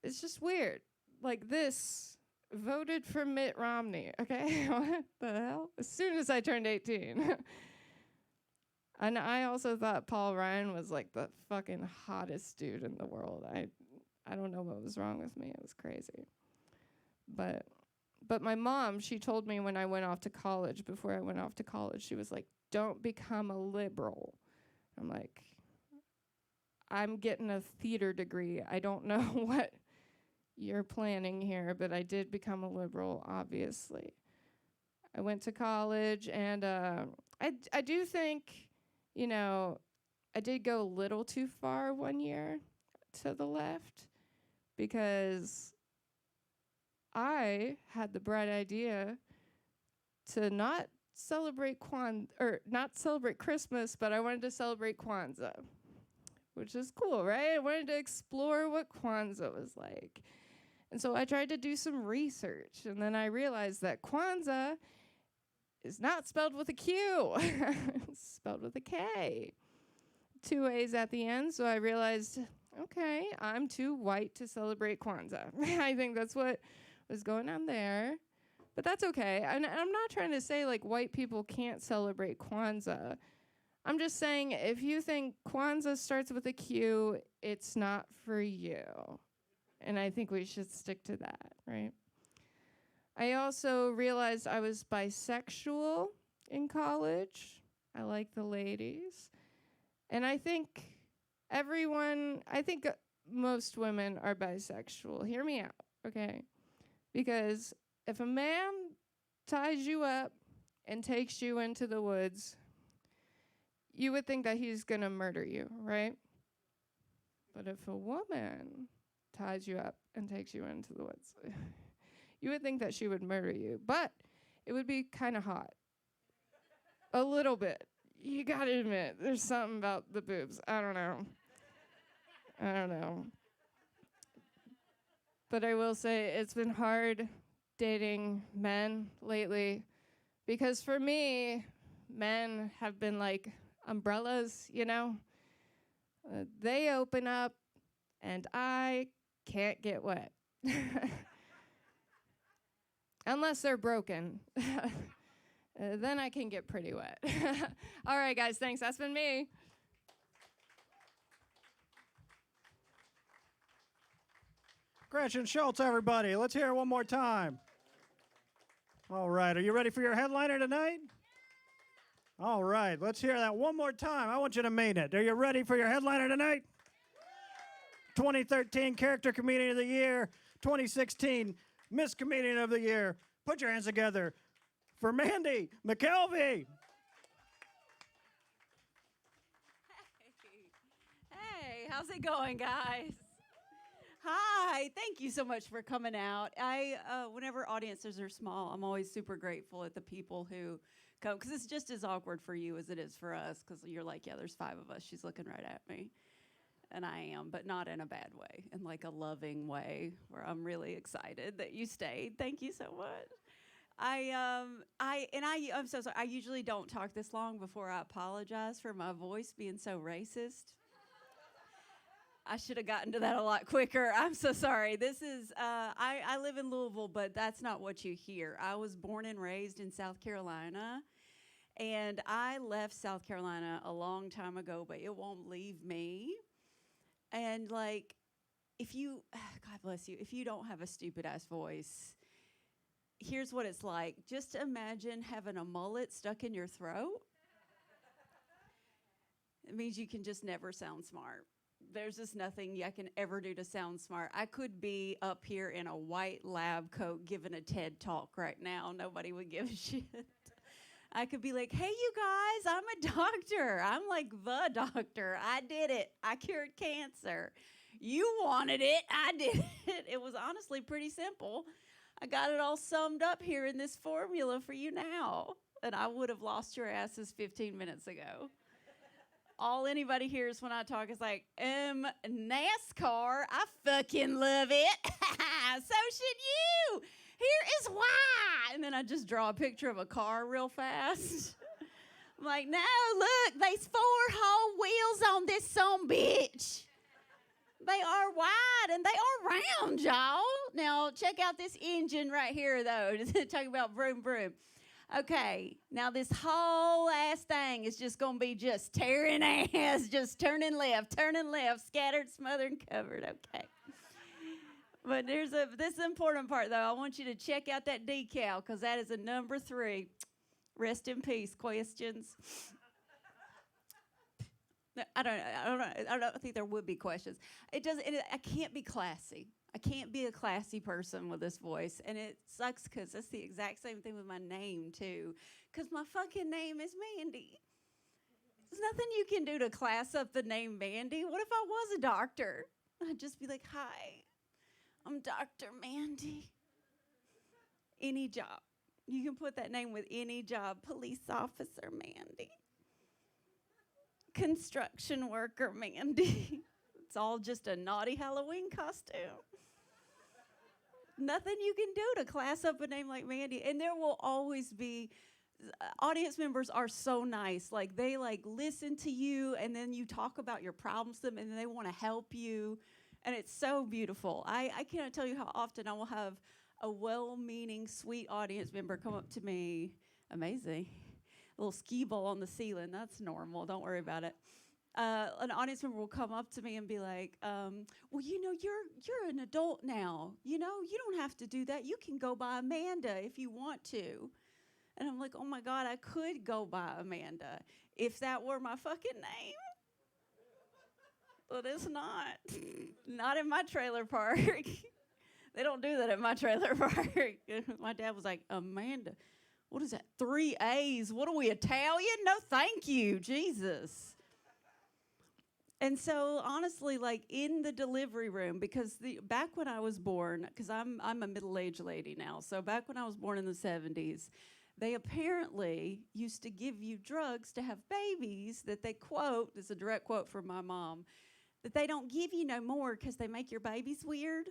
it's just weird. Like this, voted for Mitt Romney, okay? What the hell? As soon as I turned 18. And I also thought Paul Ryan was like the fucking hottest dude in the world. I don't know what was wrong with me. It was crazy. But my mom, she told me when I went off to college, before I went off to college, she was like, don't become a liberal. I'm like, I'm getting a theater degree. I don't know what you're planning here, but I did become a liberal, obviously. I went to college, and I do think, I did go a little too far one year to the left, because I had the bright idea to not celebrate Christmas, but I wanted to celebrate Kwanzaa, which is cool, right? I wanted to explore what Kwanzaa was like. And so I tried to do some research, and then I realized that Kwanzaa is not spelled with a Q. It's spelled with a K. 2 A's at the end, so I realized, okay, I'm too white to celebrate Kwanzaa. I think that's what was going on there. But that's okay. And I'm not trying to say, like, white people can't celebrate Kwanzaa. I'm just saying, if you think Kwanzaa starts with a Q, it's not for you. And I think we should stick to that, right? I also realized I was bisexual in college. I like the ladies. And I think most women are bisexual. Hear me out, okay? Because if a man ties you up and takes you into the woods, you would think that he's going to murder you, right? But if a woman ties you up and takes you into the woods, you would think that she would murder you. But it would be kind of hot. A little bit. You got to admit, there's something about the boobs. I don't know. But I will say it's been hard dating men lately Because for me, men have been like umbrellas, you know? They open up and I can't get wet. Unless they're broken. Then I can get pretty wet. All right, guys, thanks. That's been me. Gretchen Schultz, everybody. Let's hear it one more time. All right, are you ready for your headliner tonight? All right, let's hear that one more time. I want you to mean it. Are you ready for your headliner tonight? 2013 Character Comedian of the Year, 2016 Miss Comedian of the Year. Put your hands together for Mandy McKelvey. Hey, how's it going, guys? Hi, thank you so much for coming out. Whenever audiences are small, I'm always super grateful at the people who come, because it's just as awkward for you as it is for us, because you're like, yeah, there's 5 of us. She's looking right at me. And I am, but not in a bad way, in like a loving way, where I'm really excited that you stayed. Thank you so much. I'm so sorry. I usually don't talk this long before I apologize for my voice being so racist. I should have gotten to that a lot quicker. I'm so sorry. This is, I live in Louisville, but that's not what you hear. I was born and raised in South Carolina, and I left South Carolina a long time ago, but it won't leave me. And like, if you, God bless you, if you don't have a stupid ass voice, here's what it's like. Just imagine having a mullet stuck in your throat. It means you can just never sound smart. There's just nothing I can ever do to sound smart. I could be up here in a white lab coat giving a TED talk right now. Nobody would give a shit. I could be like, hey, you guys, I'm a doctor. I'm like the doctor. I did it. I cured cancer. You wanted it. I did it. It was honestly pretty simple. I got it all summed up here in this formula for you now. And I would have lost your asses 15 minutes ago. All anybody hears when I talk is like, NASCAR, I fucking love it. So should you. Here is why. And then I just draw a picture of a car real fast. I'm like, no, look, there's 4 whole wheels on this bitch. They are wide and they are round, y'all. Now, check out this engine right here, though. Talking about vroom, vroom. Okay, now this whole ass thing is just going to be just tearing ass, just turning left, scattered, smothered, and covered. Okay. But this important part, though. I want you to check out that decal, because that is a number 3. Rest in peace. Questions? I don't think there would be questions. I can't be classy. I can't be a classy person with this voice. And it sucks because it's the exact same thing with my name, too. Because my fucking name is Mandy. There's nothing you can do to class up the name Mandy. What if I was a doctor? I'd just be like, hi, I'm Dr. Mandy. Any job. You can put that name with any job. Police officer Mandy. Construction worker Mandy. It's all just a naughty Halloween costume. Nothing you can do to class up a name like Mandy. And there will always be, audience members are so nice. Like, they listen to you, and then you talk about your problems to them, and then they want to help you. And it's so beautiful. I cannot tell you how often I will have a well-meaning, sweet audience member come up to me. Amazing. A little skee ball on the ceiling. That's normal. Don't worry about it. An audience member will come up to me and be like, well, you know, you're an adult now. You know, you don't have to do that. You can go by Amanda if you want to. And I'm like, oh, my God, I could go by Amanda if that were my fucking name. But it's not. Not in my trailer park. They don't do that at my trailer park. My dad was like, Amanda, what is that, 3 A's? What are we, Italian? No, thank you, Jesus. And so, honestly, like, in the delivery room, because back when I was born, because I'm a middle-aged lady now, so back when I was born in the 70s, they apparently used to give you drugs to have babies that they quote, this is a direct quote from my mom, that they don't give you no more because they make your babies weird.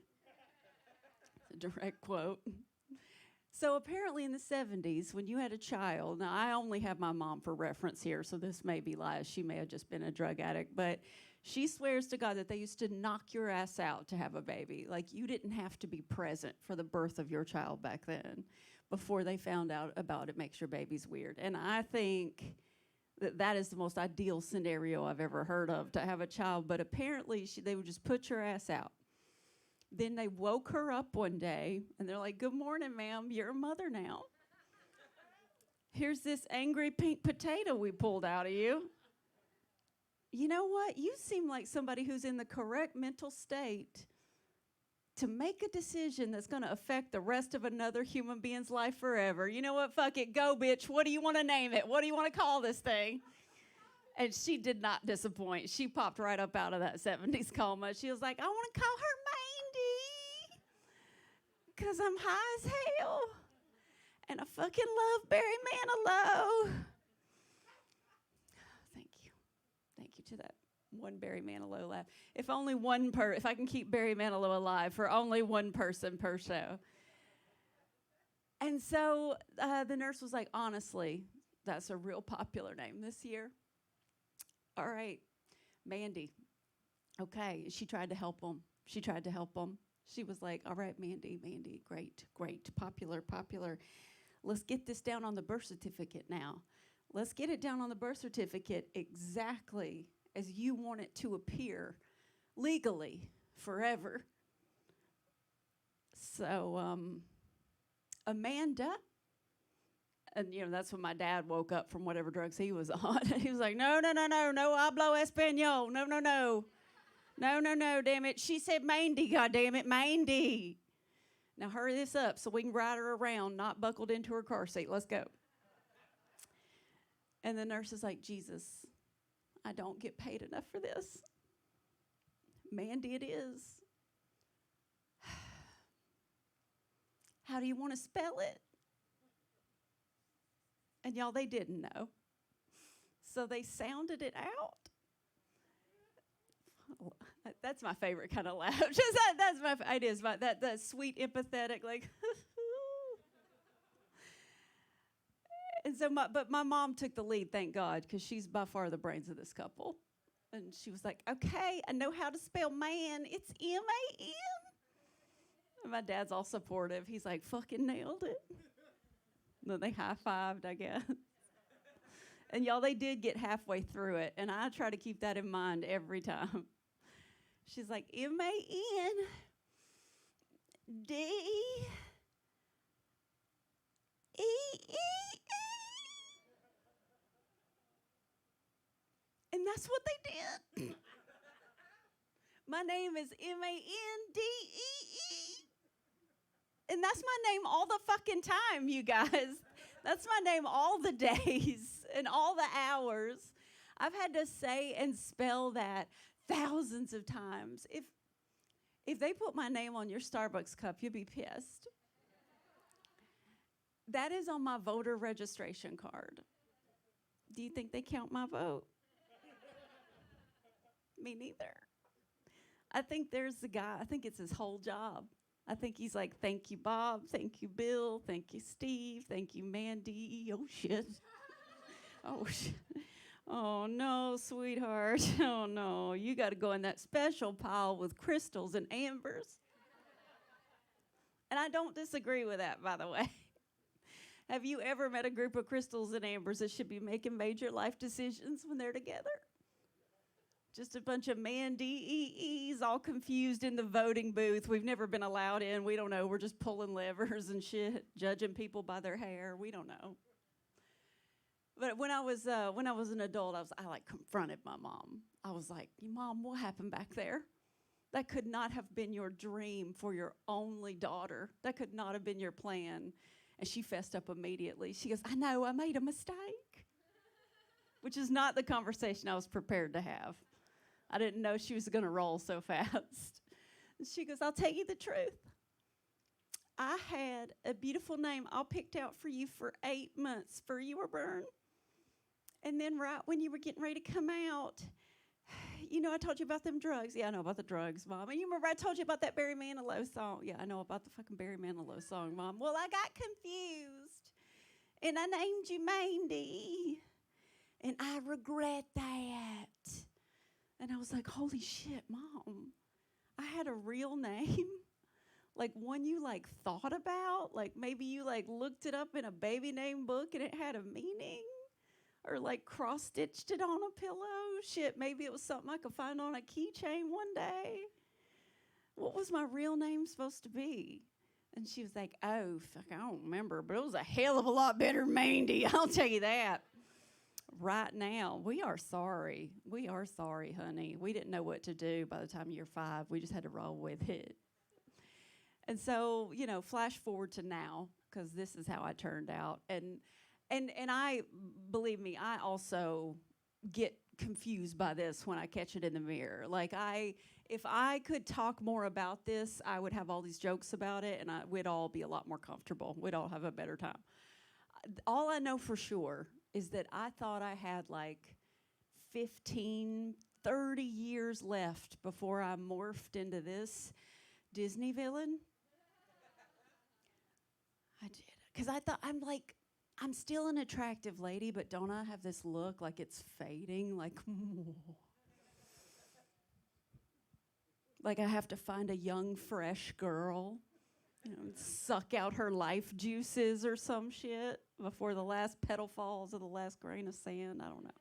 It's a direct quote. So apparently in the 70s, when you had a child, now I only have my mom for reference here, so this may be lies. She may have just been a drug addict, but she swears to God that they used to knock your ass out to have a baby. Like, you didn't have to be present for the birth of your child back then before they found out about it makes your babies weird. And I think that is the most ideal scenario I've ever heard of, to have a child. But apparently they would just put your ass out. Then they woke her up one day, and they're like, "Good morning, ma'am. You're a mother now. Here's this angry pink potato we pulled out of you. You know what? You seem like somebody who's in the correct mental state to make a decision that's going to affect the rest of another human being's life forever. You know what? Fuck it. Go, bitch. What do you want to name it? What do you want to call this thing?" And she did not disappoint. She popped right up out of that 70s coma. She was like, "I want to call her Mandy because I'm high as hell. And I fucking love Barry Manilow." Thank you. Thank you to that one Barry Manilow laugh. If only one if I can keep Barry Manilow alive for only one person per show. And so the nurse was like, "Honestly, that's a real popular name this year. All right, Mandy." Okay, she tried to help him. She was like, "All right, Mandy, great, popular. Let's get this down on the birth certificate now. Let's get it down on the birth certificate exactly as you want it to appear legally forever." So, Amanda, and that's when my dad woke up from whatever drugs he was on. He was like, no hablo español, no, damn it. She said Mandy, goddamn it, Mandy. Now hurry this up so we can ride her around, not buckled into her car seat. Let's go. And the nurse is like, "Jesus, I don't get paid enough for this. Mandy it is. How do you want to spell it?" And y'all, they didn't know. So they sounded it out. That's my favorite kind of laugh. Just it is that sweet, empathetic, like. And so my mom took the lead, thank God, because she's by far the brains of this couple. And she was like, "Okay, I know how to spell man. It's M-A-N." And my dad's all supportive. He's like, "Fucking nailed it." And then they high-fived, I guess. And y'all, they did get halfway through it. And I try to keep that in mind every time. She's like, M-A-N-D-E. And that's what they did. My name is M-A-N-D-E-E. And that's my name all the fucking time, you guys. That's my name all the days and all the hours. I've had to say and spell that thousands of times. If they put my name on your Starbucks cup, you'll be pissed. That is on my voter registration card. Do you think they count my vote? Me neither. I think there's the guy, I think it's his whole job. I think he's like, "Thank you, Bob. Thank you, Bill. Thank you, Steve. Thank you, Mandy." Oh, shit. Oh, shit. Oh, no, sweetheart. Oh, no. You got to go in that special pile with crystals and ambers. And I don't disagree with that, by the way. Have you ever met a group of crystals and ambers that should be making major life decisions when they're together? Just a bunch of man-DEEs all confused in the voting booth. We've never been allowed in. We don't know. We're just pulling levers and shit, judging people by their hair. We don't know. But when I was an adult, I confronted my mom. I was like, "Mom, what happened back there? That could not have been your dream for your only daughter. That could not have been your plan." And she fessed up immediately. She goes, "I know, I made a mistake," which is not the conversation I was prepared to have. I didn't know she was going to roll so fast. And she goes, "I'll tell you the truth. I had a beautiful name all picked out for you for 8 months for you were born. And then right when you were getting ready to come out, you know, I told you about them drugs. Yeah, I know about the drugs, Mom. And you remember I told you about that Barry Manilow song. Yeah, I know about the fucking Barry Manilow song, Mom. Well, I got confused, and I named you Mandy, and I regret that. And I was like, holy shit, Mom. I had a real name. Like one you like thought about. Like maybe you like looked it up in a baby name book and it had a meaning. Or like cross-stitched it on a pillow. Shit, maybe it was something I could find on a keychain one day. What was my real name supposed to be? And she was like, oh, fuck, I don't remember, but it was a hell of a lot better than Mandy, I'll tell you that. Right now, we are sorry. We are sorry, honey. We didn't know what to do by the time you're 5. We just had to roll with it. And so, you know, flash forward to now, because this is how I turned out. And I, believe me, I also get confused by this when I catch it in the mirror. Like if I could talk more about this, I would have all these jokes about it, and we'd all be a lot more comfortable. We'd all have a better time. All I know for sure is that I thought I had like 15, 30 years left before I morphed into this Disney villain. I did. Because I thought, I'm still an attractive lady, but don't I have this look like it's fading? Like I have to find a young, fresh girl, you know, and suck out her life juices or some shit before the last petal falls or the last grain of sand. I don't know.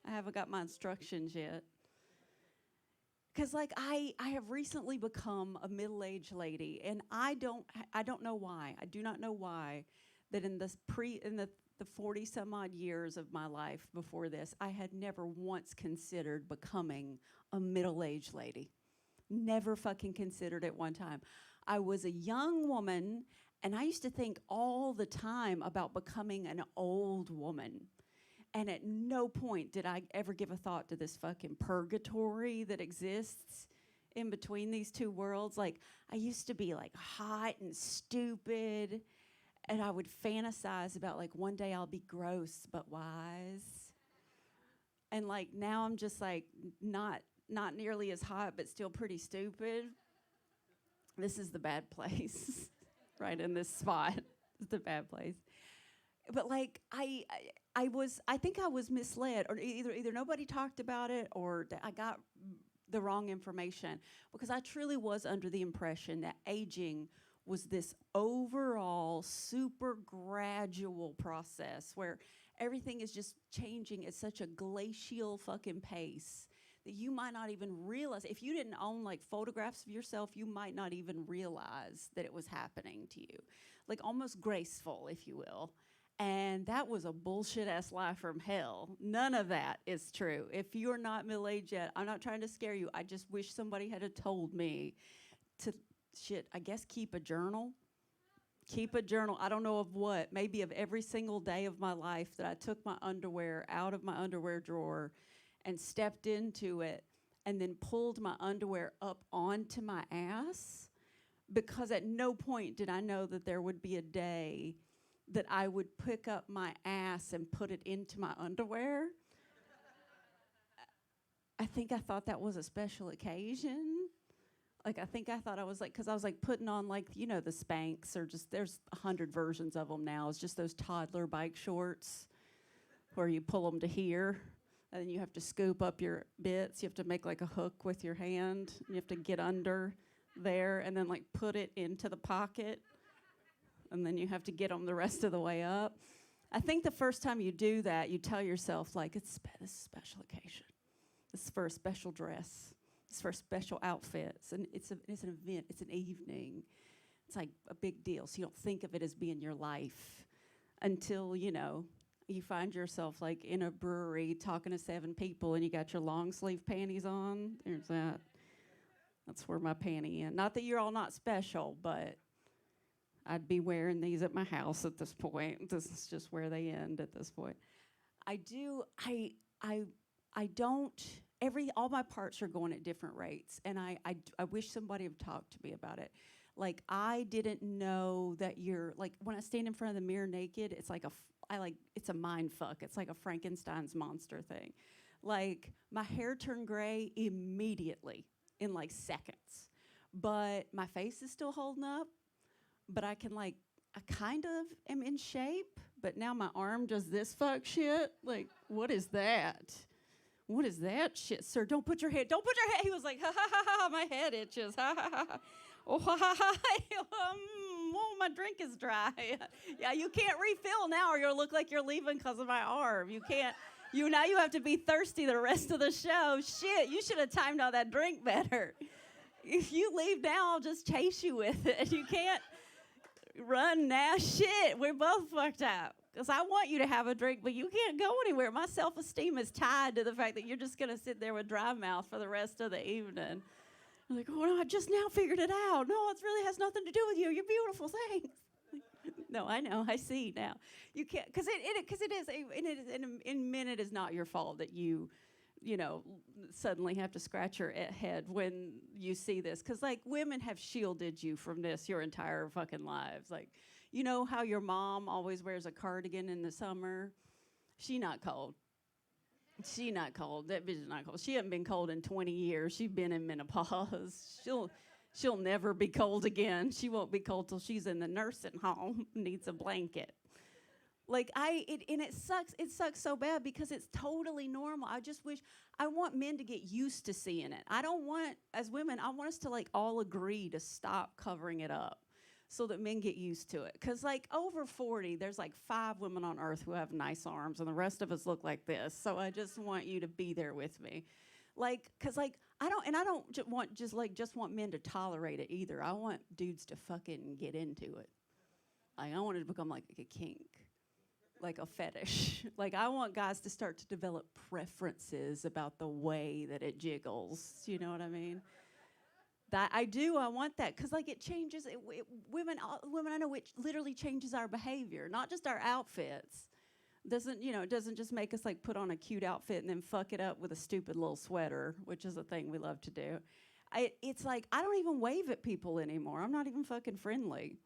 I haven't got my instructions yet. Because like I have recently become a middle-aged lady, and I don't know why. I do not know why that in the 40 some odd years of my life before this, I had never once considered becoming a middle-aged lady. Never fucking considered it one time. I was a young woman, and I used to think all the time about becoming an old woman. And at no point did I ever give a thought to this fucking purgatory that exists in between these two worlds. Like, I used to be like hot and stupid, and I would fantasize about like one day I'll be gross but wise. And like now I'm just like not nearly as hot but still pretty stupid. This is the bad place. Right in this spot. It's the bad place. But like I think I was misled, or either nobody talked about it or I got the wrong information, because I truly was under the impression that aging was this overall super gradual process where everything is just changing at such a glacial fucking pace that you might not even realize. If you didn't own like photographs of yourself, you might not even realize that it was happening to you. Like almost graceful, if you will. And that was a bullshit-ass lie from hell. None of that is true. If you're not middle-aged yet, I'm not trying to scare you. I just wish somebody had told me to, I guess keep a journal. Keep a journal. I don't know of what. Maybe of every single day of my life that I took my underwear out of my underwear drawer and stepped into it and then pulled my underwear up onto my ass, because at no point did I know that there would be a day that I would pick up my ass and put it into my underwear. I think I thought that was a special occasion. Like, I think I thought I was like, because I was like putting on like, you know, the Spanx, or just, there's 100 versions of them now. It's just those toddler bike shorts where you pull them to here, and then you have to scoop up your bits. You have to make like a hook with your hand. You have to get under there and then like put it into the pocket. And then you have to get them the rest of the way up. I think the first time you do that, you tell yourself, like, this is a special occasion. This is for a special dress. It's for a special outfit. It's an event. It's an evening. It's like a big deal. So you don't think of it as being your life until, you know, you find yourself, like, in a brewery talking to 7 people and you got your long sleeve panties on. There's that. That's where my panty in. Not that you're all not special, but I'd be wearing these at my house at this point. This is just where they end at this point. All my parts are going at different rates, and I wish somebody would talk to me about it. Like, I didn't know that you're, like, when I stand in front of the mirror naked, it's like it's a mind fuck. It's like a Frankenstein's monster thing. Like, my hair turned gray immediately in like seconds. But my face is still holding up. But I kind of am in shape. But now my arm does this fuck shit. Like, what is that? What is that shit, sir? Don't put your head. He was like, ha ha ha ha, my head itches. Ha ha ha. Oh, ha ha ha. Oh, my drink is dry. Yeah, you can't refill now or you'll look like you're leaving because of my arm. You can't. Now you have to be thirsty the rest of the show. Shit, you should have timed all that drink better. If you leave now, I'll just chase you with it. You can't run now. Shit, we're both fucked up. Because I want you to have a drink, but you can't go anywhere. My self-esteem is tied to the fact that you're just going to sit there with dry mouth for the rest of the evening. I'm like, oh, no, I just now figured it out. No, it really has nothing to do with you. You're beautiful. Thanks. No, I know. I see now. You can't, because it is, in men, it is not your fault that you suddenly have to scratch your head when you see this. Because, like, women have shielded you from this your entire fucking lives. Like, you know how your mom always wears a cardigan in the summer? She not cold. She not cold. That bitch is not cold. She hasn't been cold in 20 years. She's been in menopause. She'll never be cold again. She won't be cold till she's in the nursing home, needs a blanket. Like, it sucks. It sucks so bad because it's totally normal. I want men to get used to seeing it. As women, I want us to, like, all agree to stop covering it up so that men get used to it. Because, like, over 40, there's, like, 5 women on earth who have nice arms, and the rest of us look like this. So I just want you to be there with me. Like, because, like, I don't want men to tolerate it either. I want dudes to fucking get into it. Like, I want it to become, like, a kink. Like a fetish. Like, I want guys to start to develop preferences about the way that it jiggles. You know what I mean? That I do. I want that because, like, it changes. Women I know, it literally changes our behavior, not just our outfits. It doesn't just make us, like, put on a cute outfit and then fuck it up with a stupid little sweater, which is a thing we love to do. It's like, I don't even wave at people anymore. I'm not even fucking friendly.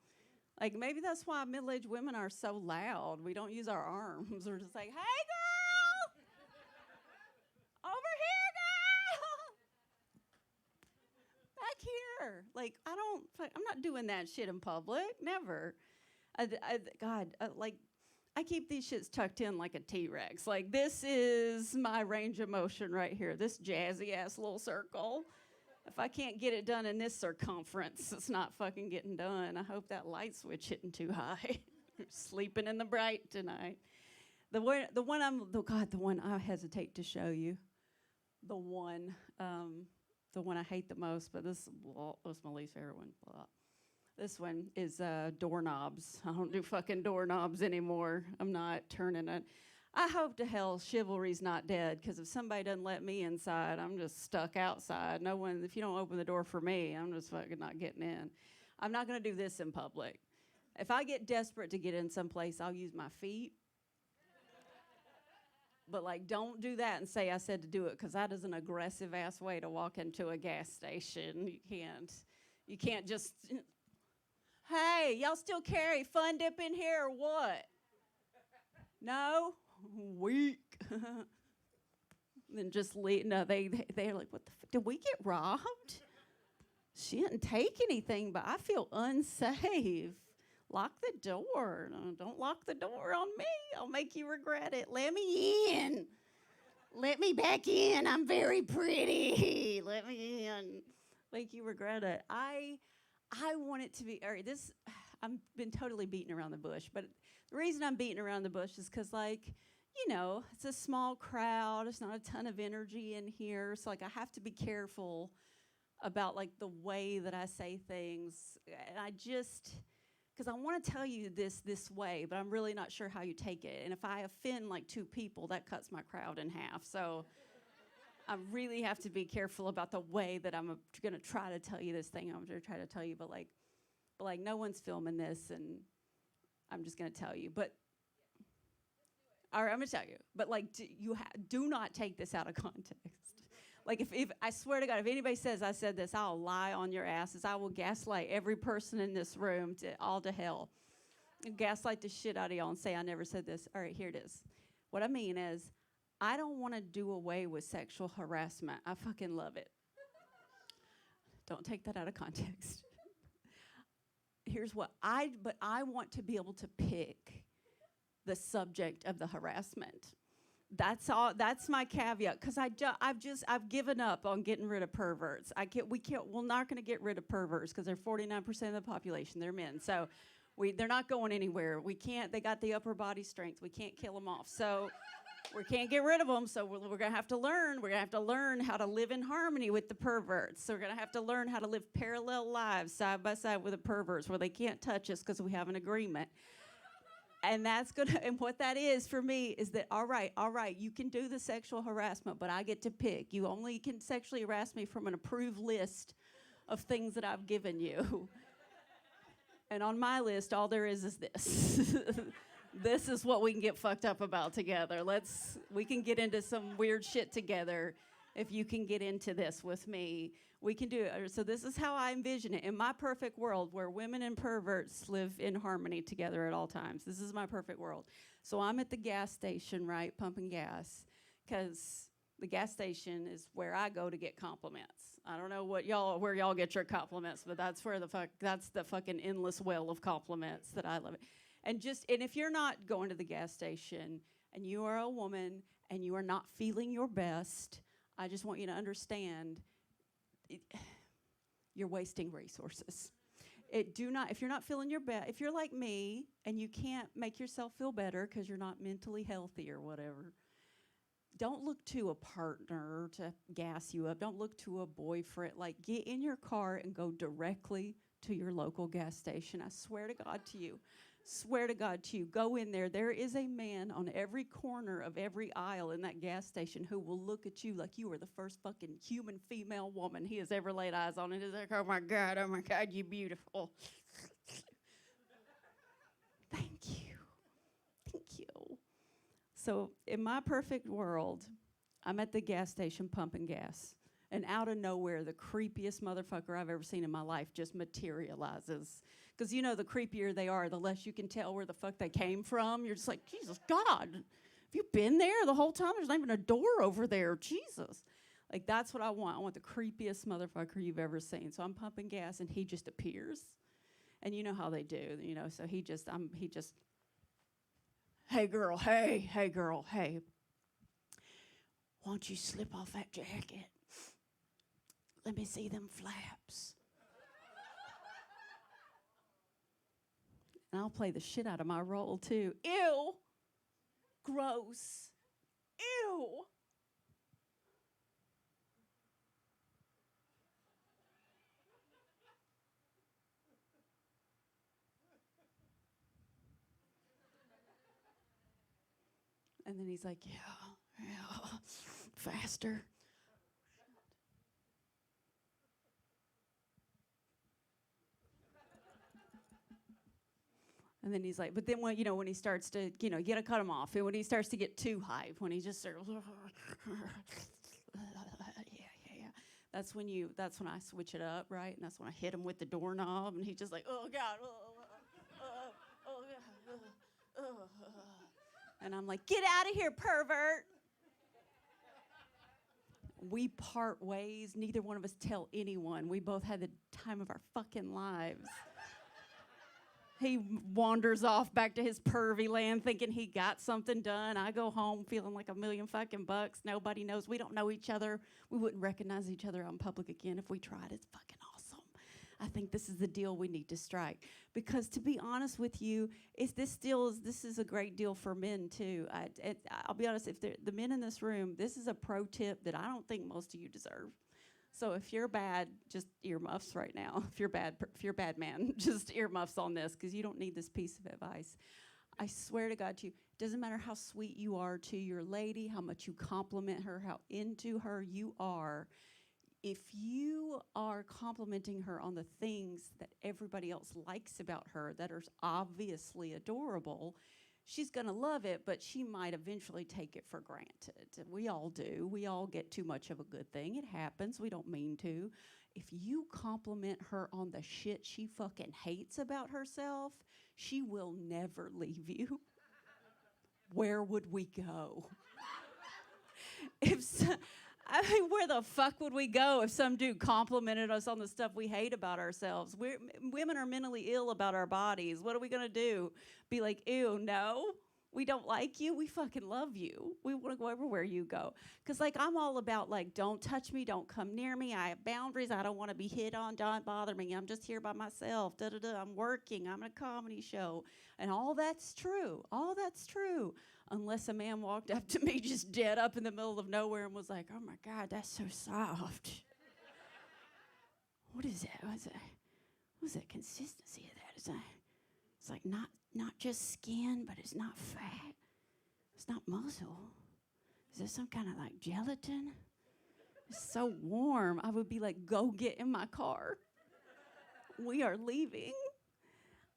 Like, maybe that's why middle-aged women are so loud. We don't use our arms. We're just like, hey, girl! Over here, girl! Back here. Like, I'm not doing that shit in public. Never. I keep these shits tucked in like a T-Rex. Like, this is my range of motion right here. This jazzy-ass little circle. If I can't get it done in this circumference, it's not fucking getting done. I hope that light switch hitting too high. Sleeping in the bright tonight. The one I hesitate to show you. The one I hate the most, but this was my least favorite one. Blah. This one is doorknobs. I don't do fucking doorknobs anymore. I'm not turning it. I hope to hell chivalry's not dead, because if somebody doesn't let me inside, I'm just stuck outside. If you don't open the door for me, I'm just fucking not getting in. I'm not going to do this in public. If I get desperate to get in someplace, I'll use my feet. But, like, don't do that and say I said to do it, because that is an aggressive-ass way to walk into a gas station. You can't just, hey, y'all still carry Fun Dip in here or what? No? Weak. Then just leave. No, they're like, what the fuck? Did we get robbed? She didn't take anything, but I feel unsafe. Lock the door. No, don't lock the door on me. I'll make you regret it. Let me in. Let me back in. I'm very pretty. Let me in. Make you regret it. I want it to be, all right, I've been totally beating around the bush, but the reason I'm beating around the bush is because, like, it's a small crowd. It's not a ton of energy in here. So, like, I have to be careful about, like, the way that I say things. And because I want to tell you this way, but I'm really not sure how you take it. And if I offend, like, 2 people, that cuts my crowd in half. So I really have to be careful about the way that I'm going to try to tell you this thing. I'm going to try to tell you, but no one's filming this, and I'm just going to tell you. But all right, I'm going to tell you. But, like, do not take this out of context. Like, if I swear to God, if anybody says I said this, I'll lie on your asses. I will gaslight every person in this room all to hell. Gaslight the shit out of y'all and say I never said this. All right, here it is. What I mean is, I don't want to do away with sexual harassment. I fucking love it. Don't take that out of context. Here's what but I want to be able to pick the subject of the harassment. That's all. That's my caveat, because I've given up on getting rid of perverts. We're not going to get rid of perverts because they're 49% of the population. They're men, so they're not going anywhere. We can't. They got the upper body strength. We can't kill them off. So we can't get rid of them. So we're going to have to learn. We're going to have to learn how to live in harmony with the perverts. So we're going to have to learn how to live parallel lives side by side with the perverts, where they can't touch us because we have an agreement. And and what that is for me is that, all right, you can do the sexual harassment, but I get to pick. You only can sexually harass me from an approved list of things that I've given you. And on my list, all there is this. This is what we can get fucked up about together. We can get into some weird shit together. If you can get into this with me, we can do it. So this is how I envision it. In my perfect world, where women and perverts live in harmony together at all times. This is my perfect world. So I'm at the gas station, right, pumping gas, because the gas station is where I go to get compliments. I don't know where y'all get your compliments, but that's the fucking endless well of compliments that I love. And if you're not going to the gas station and you are a woman and you are not feeling your best, I just want you to understand you're wasting resources. If you're not feeling your best, if you're like me and you can't make yourself feel better because you're not mentally healthy or whatever, don't look to a partner to gas you up. Don't look to a boyfriend. Like, get in your car and go directly to your local gas station. I swear to God to you. Swear to God to you, go in there. There is a man on every corner of every aisle in that gas station who will look at you like you are the first fucking human female woman he has ever laid eyes on. And he's like, oh my God, you beautiful. Thank you. Thank you. So in my perfect world, I'm at the gas station pumping gas. And out of nowhere, the creepiest motherfucker I've ever seen in my life just materializes. Because, the creepier they are, the less you can tell where the fuck they came from. You're just like, Jesus, God, have you been there the whole time? There's not even a door over there. Jesus. Like, that's what I want. I want the creepiest motherfucker you've ever seen. So I'm pumping gas, and he just appears. And you know how they do, So he just, hey, girl, hey. Why don't you slip off that jacket? Let me see them flaps. And I'll play the shit out of my role, too. Ew. Gross. Ew. And then he's like, yeah, faster. And then he's like, but then when he starts to, you gotta cut him off. And when he starts to get too hype, when he just starts, yeah. That's when I switch it up, right? And that's when I hit him with the doorknob, and he's just like, oh God, oh God, and I'm like, get out of here, pervert. We part ways. Neither one of us tell anyone. We both had the time of our fucking lives. He wanders off back to his pervy land thinking he got something done. I go home feeling like $1 million fucking bucks. Nobody knows. We don't know each other. We wouldn't recognize each other out in public again if we tried. It's fucking awesome. I think this is the deal we need to strike. Because to be honest with you, this is a great deal for men too. I'll be honest, if the men in this room, this is a pro tip that I don't think most of you deserve. So if you're bad, just earmuffs right now. If you're bad man, just earmuffs on this, because you don't need this piece of advice. I swear to God to you, it doesn't matter how sweet you are to your lady, how much you compliment her, how into her you are. If you are complimenting her on the things that everybody else likes about her that are obviously adorable, she's going to love it, but she might eventually take it for granted. We all do. We all get too much of a good thing. It happens. We don't mean to. If you compliment her on the shit she fucking hates about herself, she will never leave you. Where would we go? I mean, where the fuck would we go if some dude complimented us on the stuff we hate about ourselves? Women are mentally ill about our bodies. What are we going to do? Be like, ew, no, we don't like you. We fucking love you. We want to go everywhere you go. Because, like, I'm all about, like, don't touch me. Don't come near me. I have boundaries. I don't want to be hit on. Don't bother me. I'm just here by myself. Da-da-da. I'm working. I'm in a comedy show. And all that's true. All that's true. Unless a man walked up to me just dead up in the middle of nowhere and was like, oh, my God, that's so soft. What is that? What's that consistency of that? It's like not just skin, but it's not fat. It's not muscle. Is there some kind of like gelatin? It's so warm. I would be like, go get in my car. We are leaving.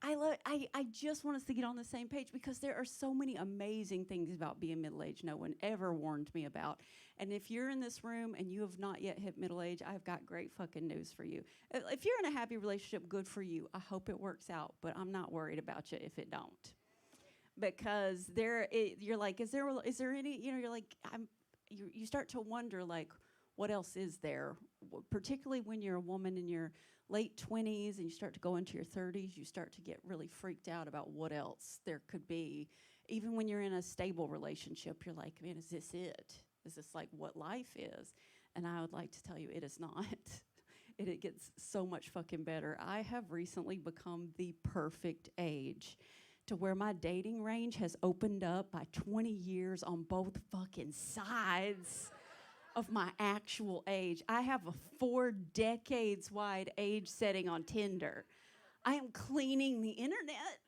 I just want us to get on the same page because there are so many amazing things about being middle-aged no one ever warned me about. And if you're in this room and you have not yet hit middle age, I've got great fucking news for you. If you're in a happy relationship, good for you. I hope it works out, but I'm not worried about you if it don't. Because you're like, is there any, you're like, you start to wonder, like, what else is there? Particularly when you're a woman in your late 20s and you start to go into your 30s, you start to get really freaked out about what else there could be. Even when you're in a stable relationship, you're like, man, is this it? Is this like what life is? And I would like to tell you it is not. It gets so much fucking better. I have recently become the perfect age to where my dating range has opened up by 20 years on both fucking sides of my actual age. I have a 4 decades wide age setting on Tinder. I am cleaning the internet.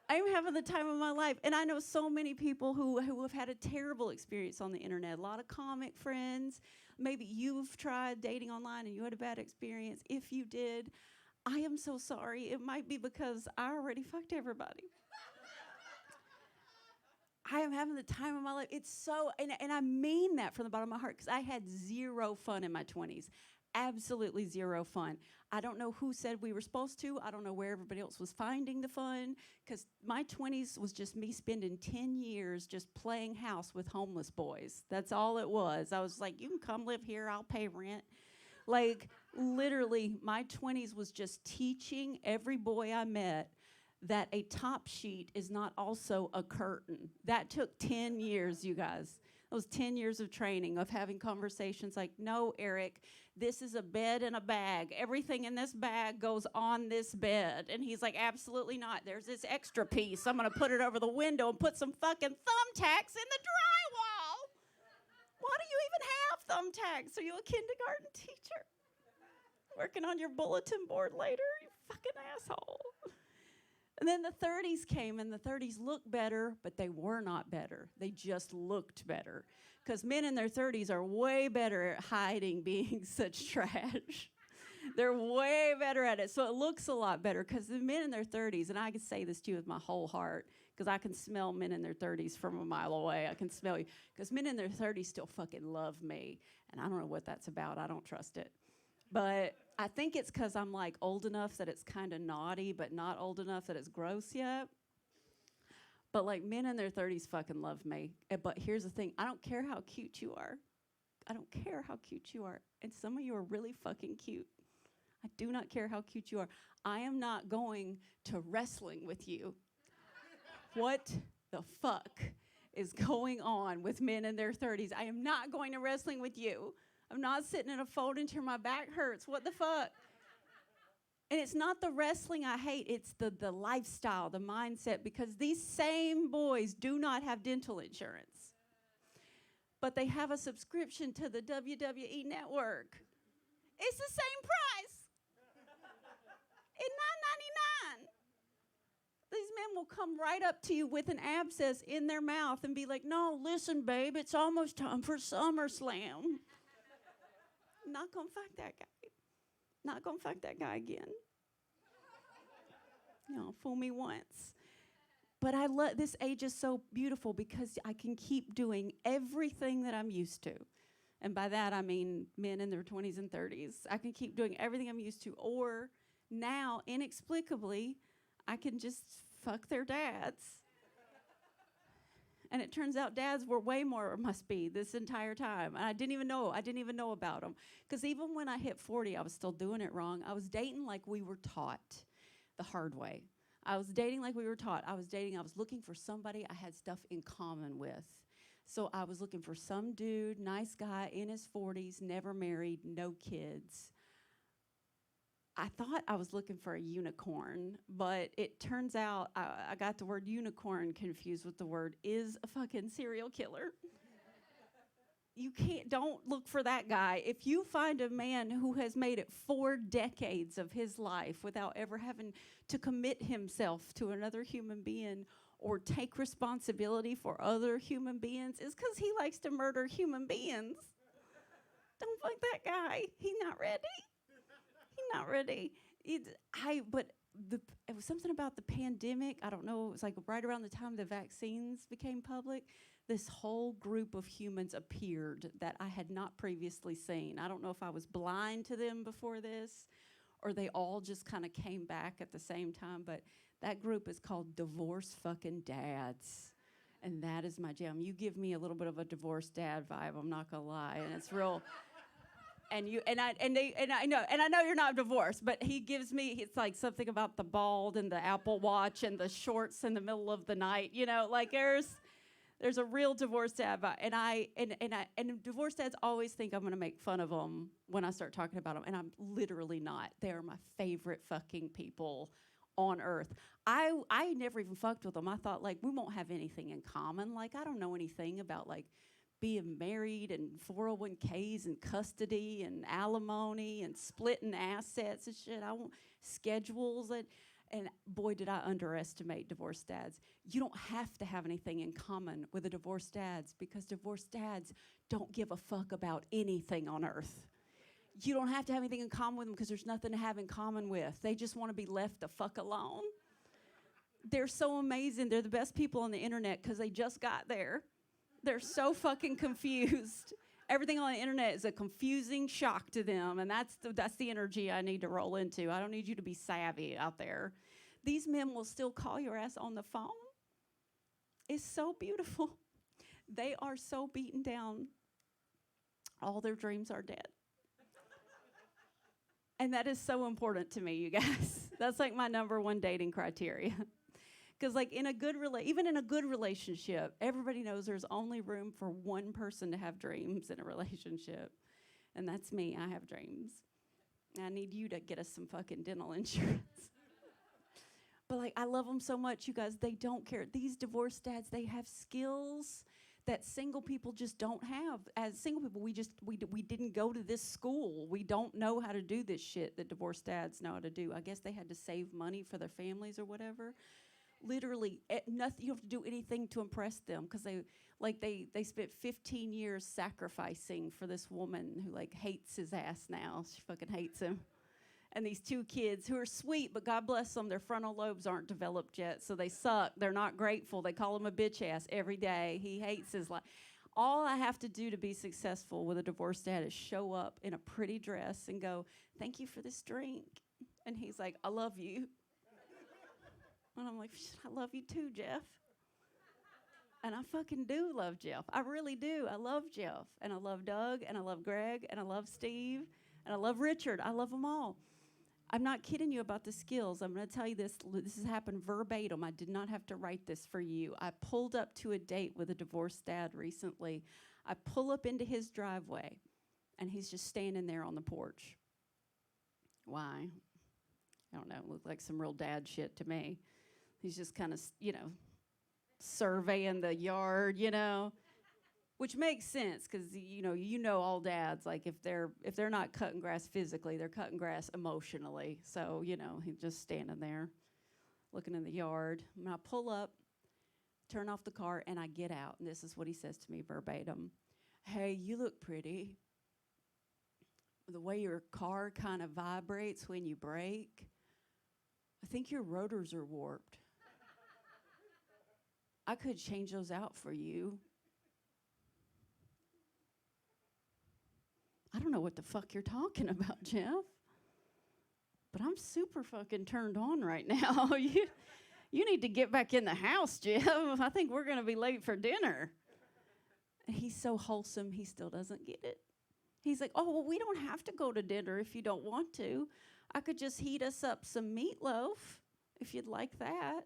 I'm having the time of my life. And I know so many people who have had a terrible experience on the internet. A lot of comic friends. Maybe you've tried dating online and you had a bad experience. If you did, I am so sorry. It might be because I already fucked everybody. I am having the time of my life. It's so, and I mean that from the bottom of my heart because I had zero fun in my 20s. Absolutely zero fun. I don't know who said we were supposed to. I don't know where everybody else was finding the fun because my 20s was just me spending 10 years just playing house with homeless boys. That's all it was. I was like, you can come live here. I'll pay rent. Like, literally, my 20s was just teaching every boy I met that a top sheet is not also a curtain. That took 10 years, you guys. That was 10 years of training, of having conversations like, no, Eric, this is a bed and a bag. Everything in this bag goes on this bed. And he's like, absolutely not. There's this extra piece. I'm going to put it over the window and put some fucking thumbtacks in the drywall. Why do you even have thumbtacks? Are you a kindergarten teacher? Working on your bulletin board later? You fucking asshole. And then the 30s came, and the 30s looked better, but they were not better. They just looked better. Because men in their 30s are way better at hiding being such trash. They're way better at it. So it looks a lot better because the men in their 30s, and I can say this to you with my whole heart, because I can smell men in their 30s from a mile away. I can smell you. Because men in their 30s still fucking love me. And I don't know what that's about. I don't trust it. But I think it's because I'm like old enough that it's kind of naughty, but not old enough that it's gross yet. But like men in their 30s fucking love me. But here's the thing. I don't care how cute you are. I don't care how cute you are. And some of you are really fucking cute. I do not care how cute you are. I am not going to wrestling with you. What the fuck is going on with men in their 30s? I am not going to wrestling with you. I'm not sitting in a fold until my back hurts. What the fuck? And it's not the wrestling I hate. It's the lifestyle, the mindset, because these same boys do not have dental insurance. But they have a subscription to the WWE network. It's the same price. It's $9.99. These men will come right up to you with an abscess in their mouth and be like, no, listen, babe, it's almost time for SummerSlam. Not gonna fuck that guy. Not gonna fuck that guy again. Fool me once. But I love this age is so beautiful because I can keep doing everything that I'm used to. And by that I mean men in their 20s and 30s. I can keep doing everything I'm used to. Or now, inexplicably, I can just fuck their dads. And it turns out dads were way more, must be, this entire time. And I didn't even know about them. Because even when I hit 40, I was still doing it wrong. I was dating like we were taught the hard way. I was dating like we were taught. I was looking for somebody I had stuff in common with. So I was looking for some dude, nice guy, in his 40s, never married, no kids. I thought I was looking for a unicorn, but it turns out I got the word unicorn confused with the word is a fucking serial killer. Don't look for that guy. If you find a man who has made it 4 decades of his life without ever having to commit himself to another human being or take responsibility for other human beings, it's because he likes to murder human beings. Don't fuck that guy. He's not ready. Not ready. It was something about the pandemic. I don't know. It was like right around the time the vaccines became public. This whole group of humans appeared that I had not previously seen. I don't know if I was blind to them before this, or they all just kind of came back at the same time. But that group is called Divorce Fucking Dads. And that is my jam. You give me a little bit of a divorced dad vibe, I'm not gonna lie. And it's real. I know you're not divorced, but he gives me, it's like something about the bald and the Apple Watch and the shorts in the middle of the night, like there's a real divorced dad vibe. And divorced dads always think I'm gonna make fun of them when I start talking about them, and I'm literally not. They're my favorite fucking people on earth. I never even fucked with them. I thought, like, we won't have anything in common. Like, I don't know anything about, like, being married and 401ks and custody and alimony and splitting assets and shit. I want schedules. And boy, did I underestimate divorced dads. You don't have to have anything in common with a divorced dads because divorced dads don't give a fuck about anything on earth. You don't have to have anything in common with them because there's nothing to have in common with. They just want to be left the fuck alone. They're so amazing. They're the best people on the internet because they just got there. They're so fucking confused. Everything on the internet is a confusing shock to them, and that's the energy I need to roll into. I don't need you to be savvy out there. These men will still call your ass on the phone. It's so beautiful. They are so beaten down. All their dreams are dead. And that is so important to me, you guys. That's like my number one dating criteria. Because like even in a good relationship, everybody knows there's only room for one person to have dreams in a relationship. And that's me. I have dreams. I need you to get us some fucking dental insurance. But like, I love them so much, you guys. They don't care. These divorced dads, they have skills that single people just don't have. As single people, we didn't go to this school. We don't know how to do this shit that divorced dads know how to do. I guess they had to save money for their families or whatever. Literally, nothing. You don't have to do anything to impress them because they spent 15 years sacrificing for this woman who like hates his ass now. She fucking hates him. And these 2 kids who are sweet, but God bless them, their frontal lobes aren't developed yet, so they suck. They're not grateful. They call him a bitch ass every day. He hates his life. All I have to do to be successful with a divorced dad is show up in a pretty dress and go, "Thank you for this drink." And he's like, "I love you." And I'm like, "I love you too, Jeff." And I fucking do love Jeff. I really do. I love Jeff. And I love Doug. And I love Greg. And I love Steve. And I love Richard. I love them all. I'm not kidding you about the skills. I'm going to tell you this. This has happened verbatim. I did not have to write this for you. I pulled up to a date with a divorced dad recently. I pull up into his driveway. And he's just standing there on the porch. Why? I don't know. It looked like some real dad shit to me. He's just kind of, surveying the yard, which makes sense because, all dads, like if they're not cutting grass physically, they're cutting grass emotionally. So, he's just standing there looking in the yard. And I pull up, turn off the car, and I get out. And this is what he says to me verbatim. "Hey, you look pretty. The way your car kind of vibrates when you brake, I think your rotors are warped. I could change those out for you." I don't know what the fuck you're talking about, Jeff. But I'm super fucking turned on right now. You need to get back in the house, Jeff. I think we're going to be late for dinner. And he's so wholesome, he still doesn't get it. He's like, oh, well, we don't have to go to dinner if you don't want to. I could just heat us up some meatloaf if you'd like that.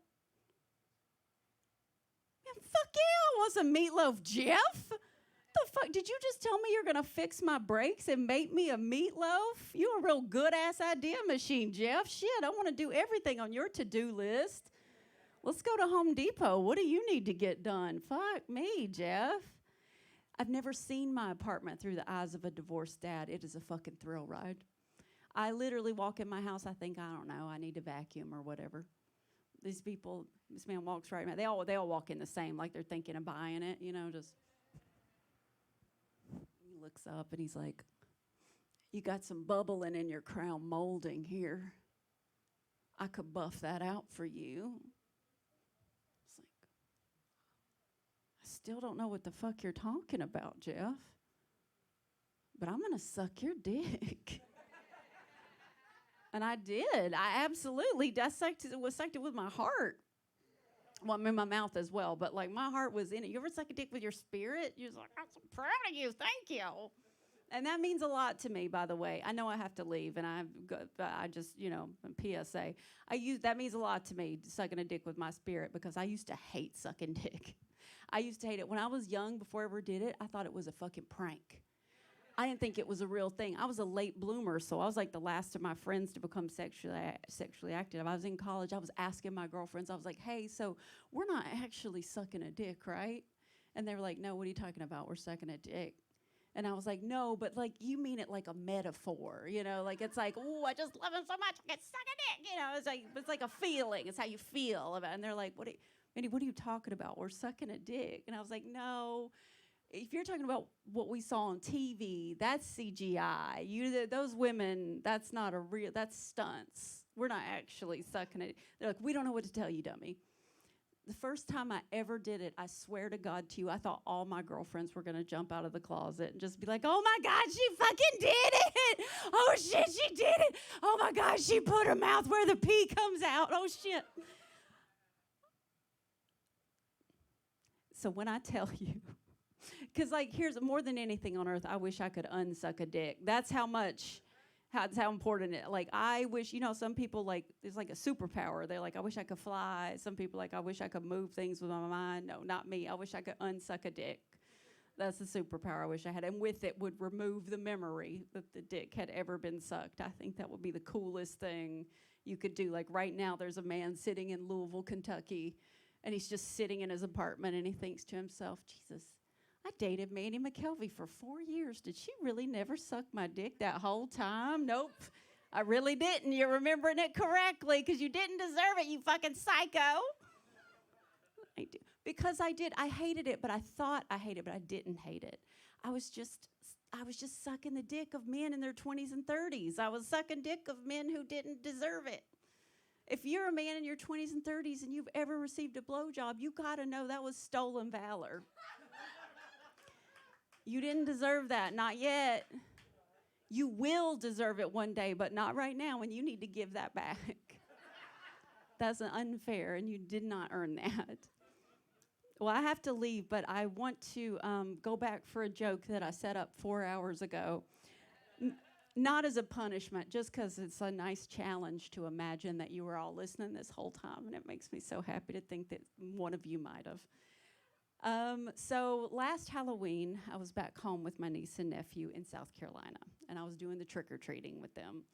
Man, fuck yeah, I want some meatloaf, Jeff. The fuck? Did you just tell me you're going to fix my brakes and make me a meatloaf? You're a real good-ass idea machine, Jeff. Shit, I want to do everything on your to-do list. Let's go to Home Depot. What do you need to get done? Fuck me, Jeff. I've never seen my apartment through the eyes of a divorced dad. It is a fucking thrill ride. I literally walk in my house, I think, I don't know, I need to vacuum or whatever. These people, this man walks right, they all walk in the same, like they're thinking of buying it, you know, just. He looks up and he's like, you got some bubbling in your crown molding here. I could buff that out for you. It's like, I still don't know what the fuck you're talking about, Jeff. But I'm going to suck your dick. And I did. I absolutely dissected it with my heart. Well, I'm in my mouth as well, but like my heart was in it. You ever suck a dick with your spirit? You're like, I'm so proud of you. Thank you. And that means a lot to me, by the way. I know I have to leave, and I just, you know, PSA. That means a lot to me, sucking a dick with my spirit, because I used to hate sucking dick. I used to hate it. When I was young, before I ever did it, I thought it was a fucking prank. I didn't think it was a real thing. I was a late bloomer, so I was like the last of my friends to become sexually active. I was in college. I was asking my girlfriends. I was like, hey, so we're not actually sucking a dick, right? And they were like, no, what are you talking about? We're sucking a dick. And I was like, no, but like you mean it like a metaphor, you know? Like it's like, oh, I just love him so much, I can suck a dick, you know? It's like a feeling. It's how you feel about it. And they're like, Mindy, what are you talking about? We're sucking a dick. And I was like, no. If you're talking about what we saw on TV, that's CGI. Those women, that's not that's stunts. We're not actually sucking it. They're like, we don't know what to tell you, dummy. The first time I ever did it, I swear to God to you, I thought all my girlfriends were going to jump out of the closet and just be like, oh my God, she fucking did it. Oh shit, she did it. Oh my God, she put her mouth where the pee comes out. Oh shit. So when I tell you, because, like, here's more than anything on earth, I wish I could unsuck a dick. That's how important it. Like, I wish, you know, some people, like, it's like a superpower. They're like, I wish I could fly. Some people, like, I wish I could move things with my mind. No, not me. I wish I could unsuck a dick. That's the superpower I wish I had. And with it would remove the memory that the dick had ever been sucked. I think that would be the coolest thing you could do. Like, right now, there's a man sitting in Louisville, Kentucky, and he's just sitting in his apartment, and he thinks to himself, Jesus, I dated Mandy McKelvey for 4 years. Did she really never suck my dick that whole time? Nope. I really didn't. You're remembering it correctly because you didn't deserve it, you fucking psycho. I do. Because I did. I hated it, but I thought I hated it, but I didn't hate it. I was just sucking the dick of men in their 20s and 30s. I was sucking dick of men who didn't deserve it. If you're a man in your 20s and 30s and you've ever received a blowjob, you got to know that was stolen valor. You didn't deserve that, not yet. You will deserve it one day, but not right now, and you need to give that back. That's unfair, and you did not earn that. Well, I have to leave, but I want to go back for a joke that I set up 4 hours ago. Not as a punishment, just because it's a nice challenge to imagine that you were all listening this whole time, and it makes me so happy to think that one of you might have. So last Halloween, I was back home with my niece and nephew in South Carolina, and I was doing the trick-or-treating with them.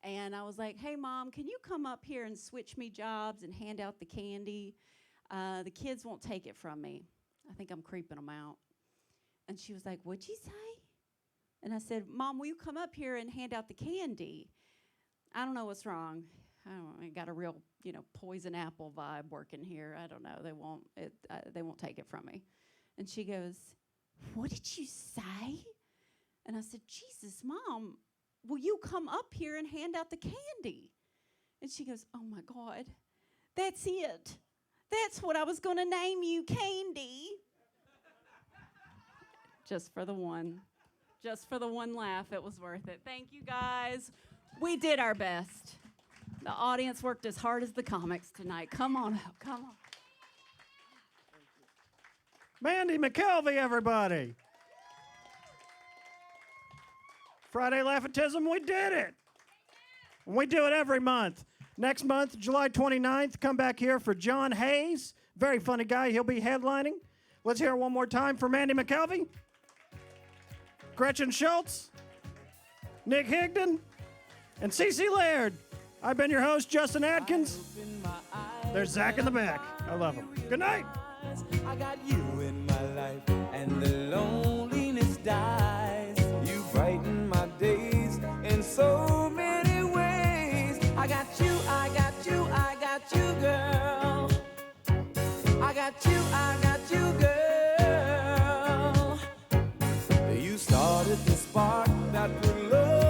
And I was like, hey, Mom, can you come up here and switch me jobs and hand out the candy? The kids won't take it from me. I think I'm creeping them out. And she was like, what'd you say? And I said, Mom, will you come up here and hand out the candy? I don't know what's wrong. I got a real, poison apple vibe working here. I don't know. They won't take it from me. And she goes, what did you say? And I said, Jesus, Mom, will you come up here and hand out the candy? And she goes, oh, my God, that's it. That's what I was going to name you, Candy. Just for the one laugh, it was worth it. Thank you, guys. We did our best. The audience worked as hard as the comics tonight. Come on up, come on. Mandy McKelvey, everybody. Friday Laughtism, we did it. We do it every month. Next month, July 29th, come back here for John Hayes. Very funny guy. He'll be headlining. Let's hear it one more time for Mandy McKelvey, Gretchen Schultz, Nick Higdon, and Cece Laird. I've been your host, Justin Adkins. There's Zach in the back. I love him. Good night. I got you in my life, and the loneliness dies. You brighten my days in so many ways. I got you, I got you, I got you, girl. I got you, I